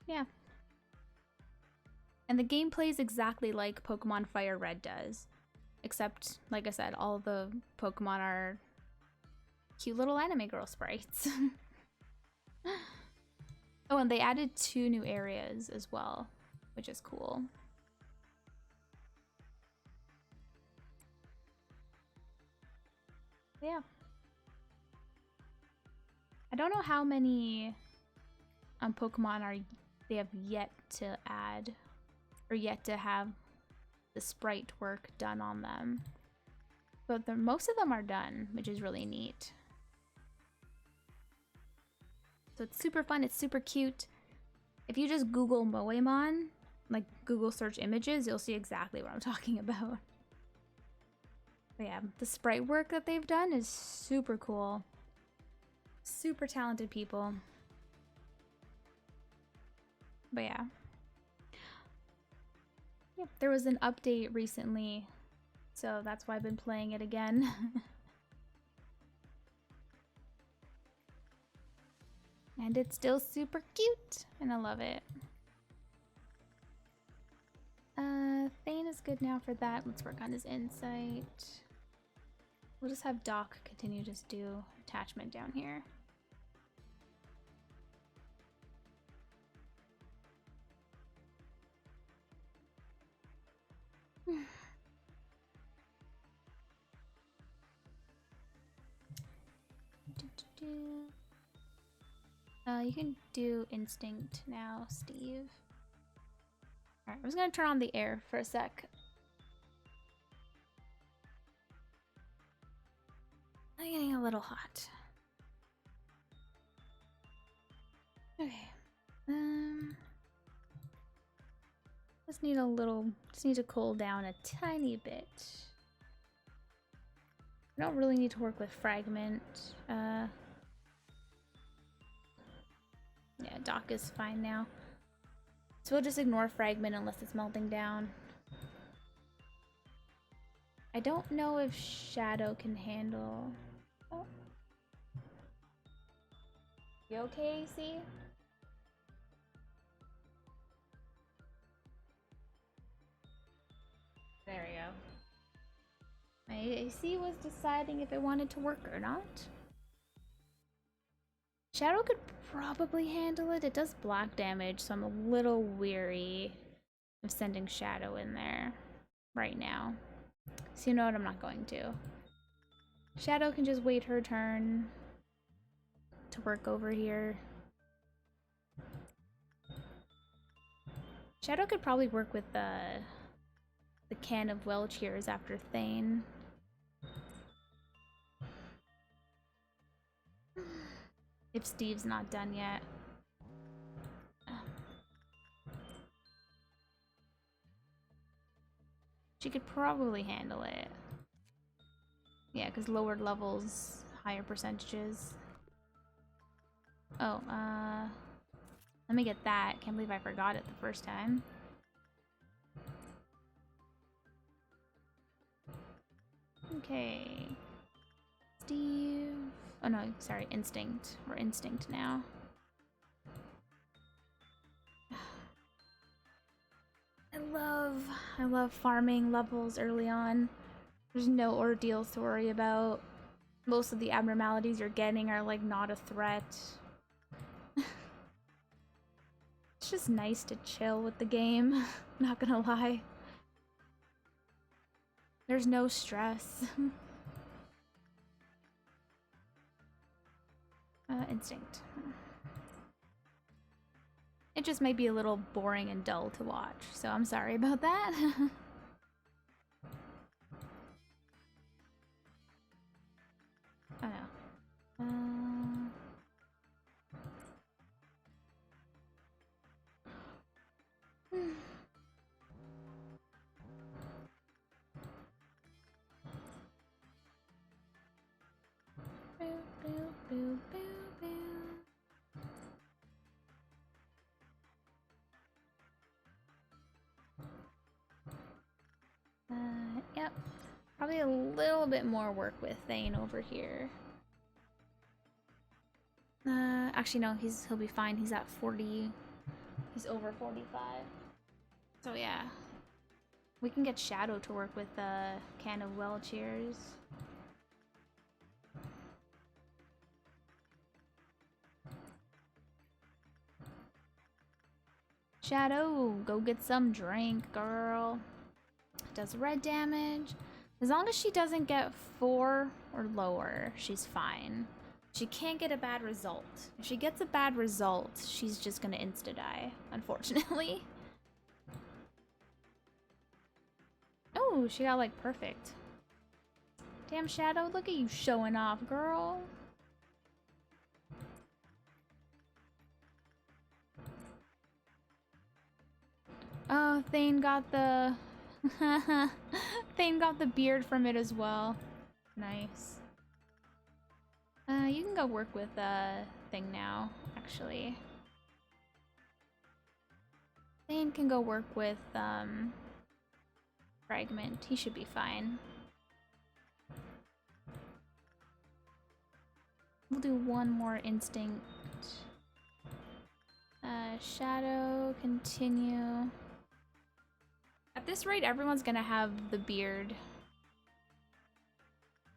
Yeah. And the game plays exactly like Pokemon Fire Red does, except, like I said, all the Pokemon are cute little anime girl sprites. Oh, and they added 2 new areas as well, which is cool. Yeah. I don't know how many Pokemon they have yet to add, or yet to have the sprite work done on them. But most of them are done, which is really neat. So it's super fun, it's super cute. If you just Google Moemon, like Google search images, you'll see exactly what I'm talking about. But yeah, the sprite work that they've done is super cool. Super talented people. But yeah. Yep, there was an update recently, so that's why I've been playing it again. And it's still super cute, and I love it. Thane is good now for that. Let's work on his insight. We'll just have Doc continue to just do attachment down here. You can do instinct now, Steve. Alright, I'm just gonna turn on the air for a sec. I'm getting a little hot. Okay. Just need to cool down a tiny bit. I don't really need to work with fragment. Yeah, Doc is fine now. So we'll just ignore fragment unless it's melting down. I don't know if Shadow can handle... Oh. You okay, AC? There we go. My AC was deciding if it wanted to work or not. Shadow could probably handle it. It does block damage, so I'm a little weary of sending Shadow in there right now. So you know what, I'm not going to. Shadow can just wait her turn to work over here. Shadow could probably work with the can of well cheers after Thane. If Steve's not done yet. She could probably handle it. Yeah, because lowered levels, higher percentages. Oh, let me get that. Can't believe I forgot it the first time. Okay. Steve. Oh no, sorry, Instinct. We're Instinct now. I love farming levels early on. There's no ordeals to worry about. Most of the abnormalities you're getting are like not a threat. It's just nice to chill with the game, not gonna lie. There's no stress. Instinct. It just might be a little boring and dull to watch, so I'm sorry about that. Oh no. Yep. Probably a little bit more work with Thane over here. Actually no, he'll be fine. He's at 40. He's over 45. So yeah. We can get Shadow to work with the can of well cheers. Shadow, go get some drink, girl. Does red damage. As long as she doesn't get 4 or lower, she's fine. She can't get a bad result. If she gets a bad result, she's just gonna insta-die, unfortunately. Oh, she got like perfect. Damn, Shadow, look at you showing off, girl. Oh, Thane got the... Thane got the beard from it as well. Nice. You can go work with thing now, actually. Thane can go work with Fragment. He should be fine. We'll do one more Instinct. Shadow, continue. At this rate, everyone's gonna have the beard.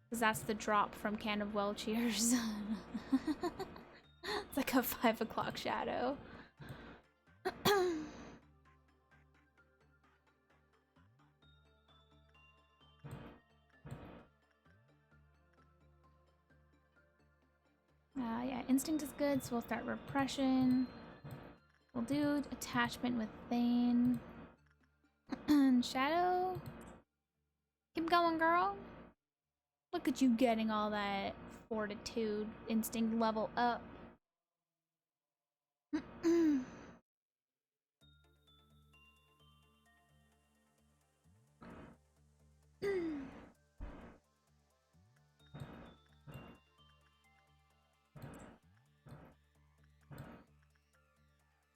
Because that's the drop from Can of Well Cheers. It's like a 5 o'clock shadow. Yeah, Instinct is good, so we'll start Repression. We'll do Attachment with Thane. Shadow? Keep going, girl. Look at you getting all that Fortitude, Instinct level up.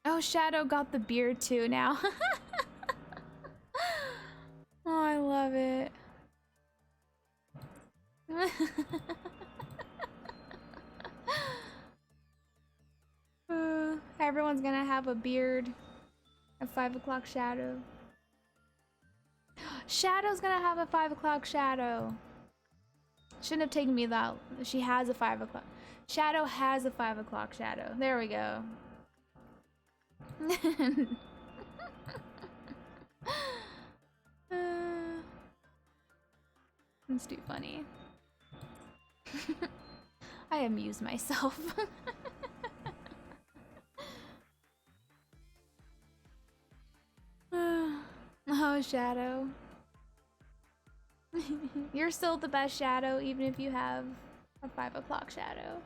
Oh, Shadow got the beard too now. Oh, I love it. Everyone's gonna have a beard at 5 o'clock shadow. Shadow's gonna have a 5 o'clock shadow. Shouldn't have taken me that. She has a 5 o'clock. Shadow has a 5 o'clock shadow. There we go. That's too funny. I amuse myself. Oh, Shadow. You're still the best Shadow, even if you have a 5 o'clock Shadow.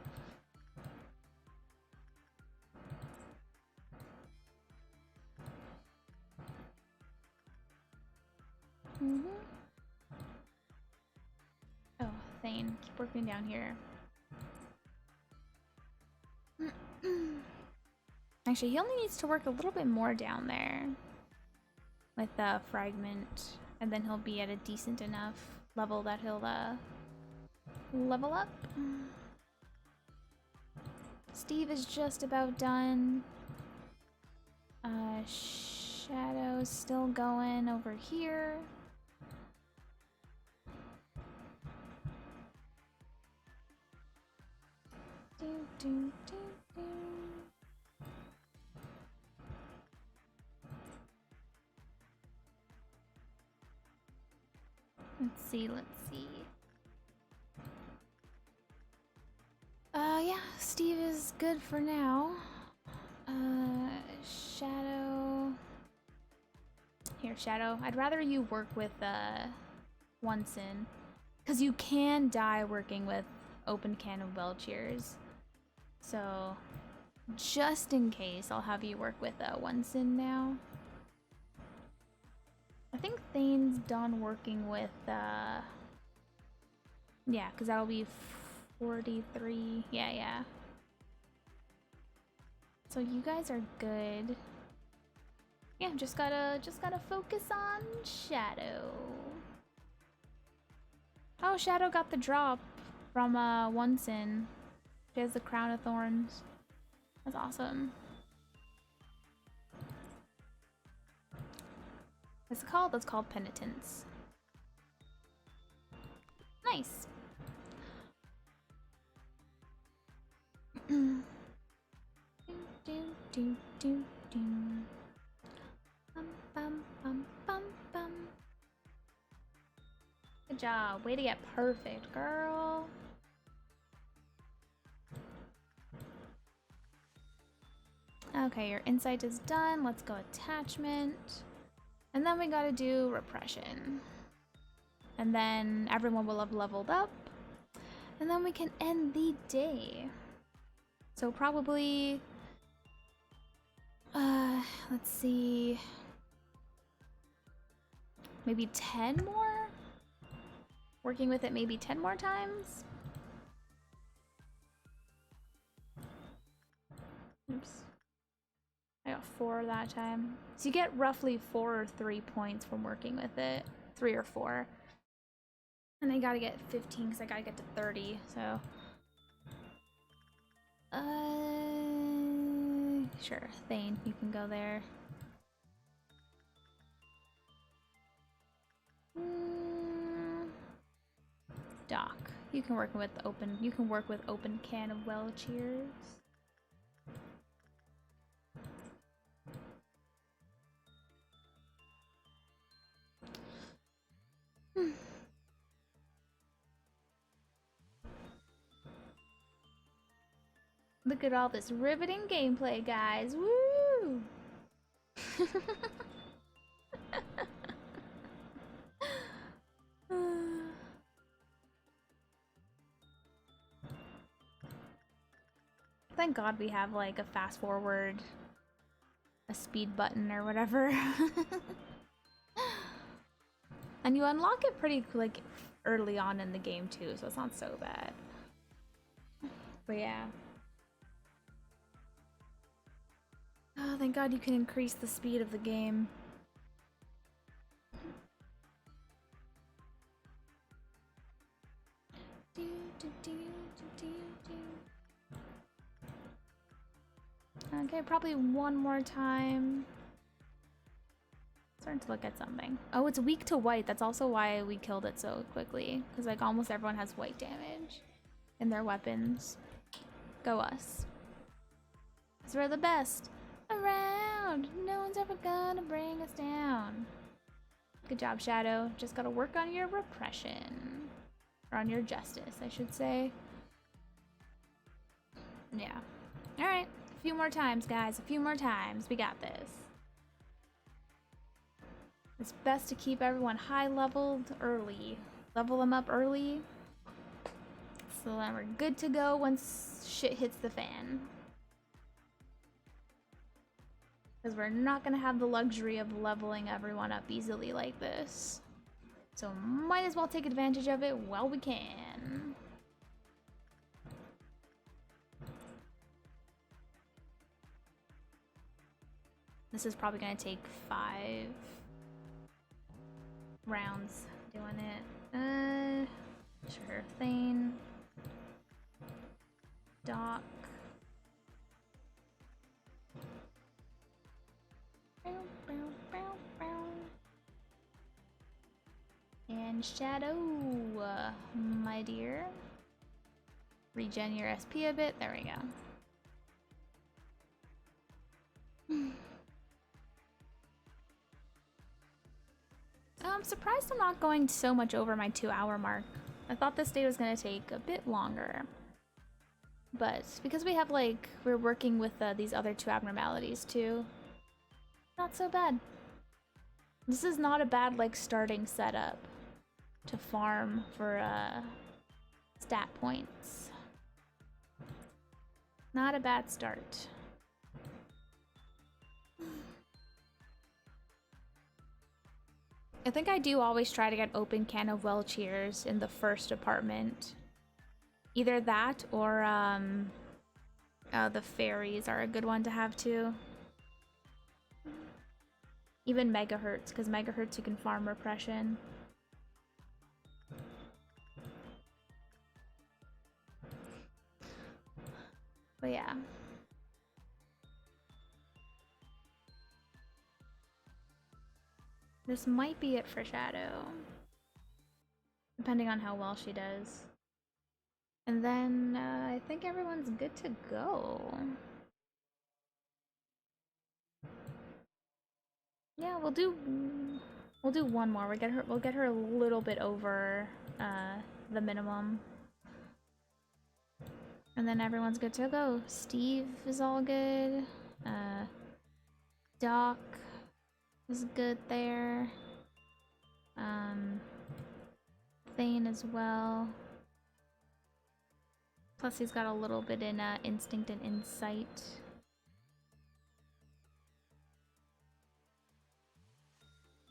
Oh, Thane, keep working down here. Actually, he only needs to work a little bit more down there with the fragment, and then he'll be at a decent enough level that he'll level up. Steve is just about done. Shadow's still going over here. Do, do, do, do. Let's see. Yeah, Steve is good for now. Shadow. Here, Shadow. I'd rather you work with, Onsen. Because you can die working with open can of Welchers. So, just in case, I'll have you work with, Onsen now. I think Thane's done working with, yeah, because that'll be 43. Yeah. So you guys are good. Yeah, just gotta focus on Shadow. Oh, Shadow got the drop from Onsen. She has the Crown of Thorns. That's awesome. What's it called? That's called Penitence. Nice. Good job. Way to get perfect, girl. Okay, your insight is done. Let's go attachment. And then we gotta do repression. And then everyone will have leveled up. And then we can end the day. So probably, let's see, maybe 10 more? Working with it maybe 10 more times? Oops. I got 4 that time. So you get roughly 4 or 3 points from working with it. 3 or 4. And I gotta get 15 because I gotta get to 30, so. Sure, Thane, you can go there. Doc, you can work with open can of Welchers. Look at all this riveting gameplay, guys. Woo! Thank God we have like a fast forward, a speed button or whatever. And you unlock it pretty like early on in the game too, so it's not so bad. But yeah. Oh, thank God you can increase the speed of the game. Okay, probably one more time. Starting to look at something. Oh, it's weak to white. That's also why we killed it so quickly. Because like almost everyone has white damage in their weapons. Go us. Because we're the best around. No one's ever gonna bring us down. Good job, Shadow. Just gotta work on your repression. Or on your justice, I should say. Yeah. Alright. A few more times, guys. A few more times. We got this. It's best to keep everyone high leveled early. Level them up early. So then we're good to go once shit hits the fan. Because we're not going to have the luxury of leveling everyone up easily like this. So might as well take advantage of it while we can. This is probably going to take 5 rounds doing it. Sure thing. Doc. And Shadow, my dear. Regen your SP a bit. There we go. I'm surprised I'm not going so much over my 2-hour mark. I thought this day was going to take a bit longer. But because we have we're working with these other 2 abnormalities too. Not so bad. This is not a bad starting setup to farm for stat points. Not a bad start. I think I do always try to get open can of well cheers in the first apartment. Either that or the fairies are a good one to have too. Even megahertz, because megahertz you can farm repression. But yeah. This might be it for Shadow. Depending on how well she does. And then I think everyone's good to go. Yeah, we'll do one more. We'll get her a little bit over the minimum. And then everyone's good to go. Steve is all good. Doc is good there. Thane as well. Plus he's got a little bit in instinct and insight.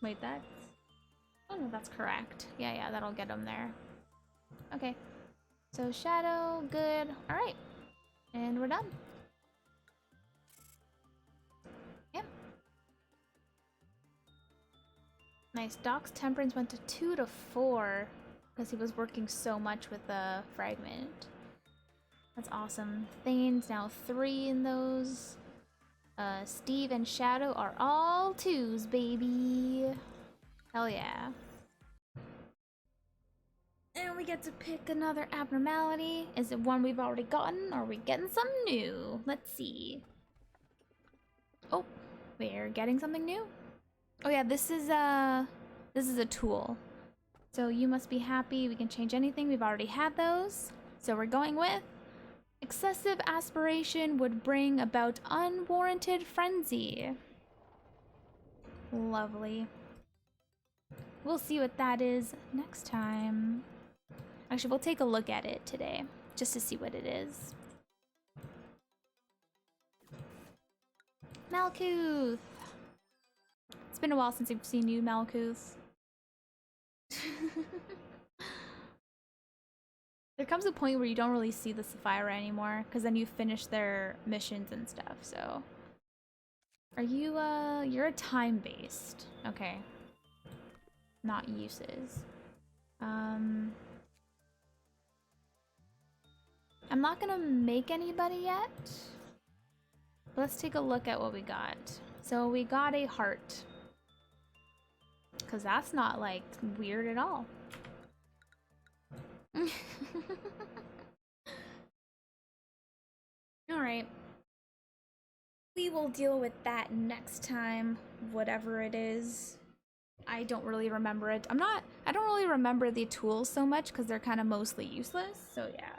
Wait, that's... Oh no, that's correct. Yeah, that'll get him there. Okay. So Shadow, good. Alright. And we're done. Yep. Nice. Doc's temperance went to 2 to 4 because he was working so much with the fragment. That's awesome. Thane's now 3 in those. Steve and Shadow are all 2s, baby. Hell yeah. And we get to pick another abnormality. Is it one we've already gotten, or are we getting something new? Let's see. Oh, we're getting something new? Oh yeah, this is a tool. So you must be happy. We can change anything. We've already had those. So we're going with excessive aspiration would bring about unwarranted frenzy. Lovely. We'll see what that is next time. Actually, we'll take a look at it today, just to see what it is. Malkuth! It's been a while since I've seen you, Malkuth. There comes a point where you don't really see the Sapphira anymore, because then you finish their missions and stuff, so... Are you, you're a time-based. Okay. Not uses. I'm not gonna make anybody yet. Let's take a look at what we got. So we got a heart. Because that's not, weird at all. Alright. We will deal with that next time, whatever it is. I don't really remember it. I don't really remember the tools so much because they're kind of mostly useless, so yeah.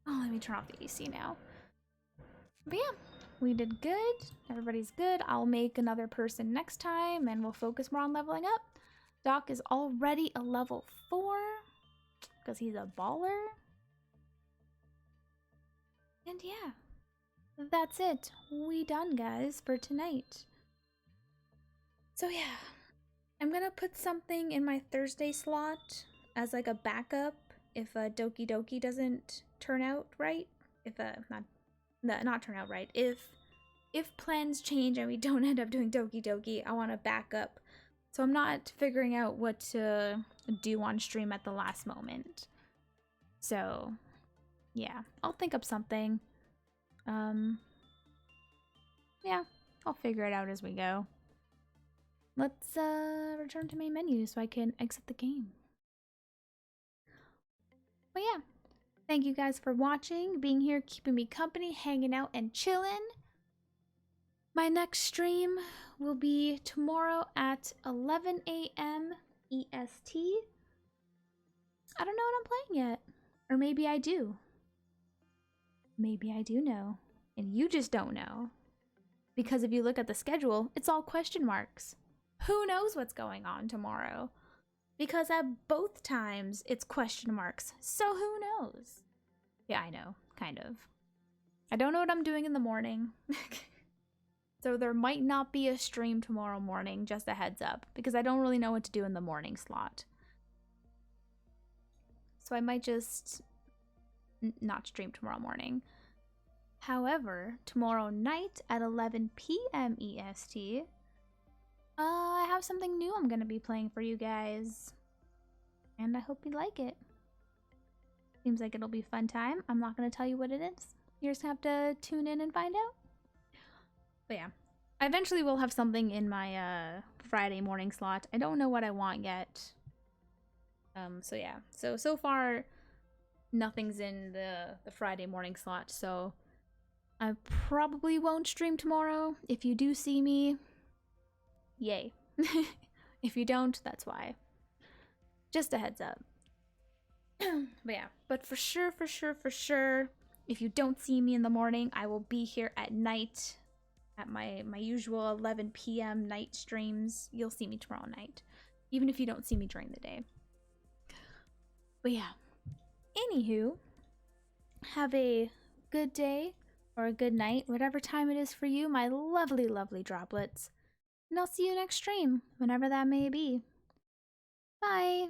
Oh, let me turn off the AC now. But yeah, we did good. Everybody's good. I'll make another person next time and we'll focus more on leveling up. Doc is already a level 4 because he's a baller. And yeah, that's it. We done, guys, for tonight. So yeah, I'm gonna put something in my Thursday slot as like a backup if Doki Doki doesn't turn out right. If not turn out right. If plans change and we don't end up doing Doki Doki, I want a backup. So I'm not figuring out what to do on stream at the last moment. So yeah, I'll think up something. Yeah, I'll figure it out as we go. Let's return to main menu so I can exit the game. But yeah, thank you guys for watching, being here, keeping me company, hanging out, and chilling. My next stream will be tomorrow at 11 a.m. EST. I don't know what I'm playing yet. Or maybe I do. Maybe I do know. And you just don't know. Because if you look at the schedule, it's all question marks. Who knows what's going on tomorrow? Because at both times, it's question marks. So who knows? Yeah, I know. Kind of. I don't know what I'm doing in the morning. So there might not be a stream tomorrow morning, just a heads up. Because I don't really know what to do in the morning slot. So I might just not stream tomorrow morning. However, tomorrow night at 11 p.m. EST, I have something new I'm going to be playing for you guys. And I hope you like it. Seems like it'll be a fun time. I'm not going to tell you what it is. You just have to tune in and find out. But yeah, I eventually will have something in my Friday morning slot. I don't know what I want yet. So yeah, so far nothing's in the Friday morning slot, so I probably won't stream tomorrow. If you do see me, yay. If you don't, that's why. Just a heads up. But yeah, but for sure, if you don't see me in the morning, I will be here at night at my usual 11 p.m. night streams. You'll see me tomorrow night, even if you don't see me during the day. But yeah, anywho, have a good day or a good night, whatever time it is for you, my lovely, lovely droplets. And I'll see you next stream, whenever that may be. Bye!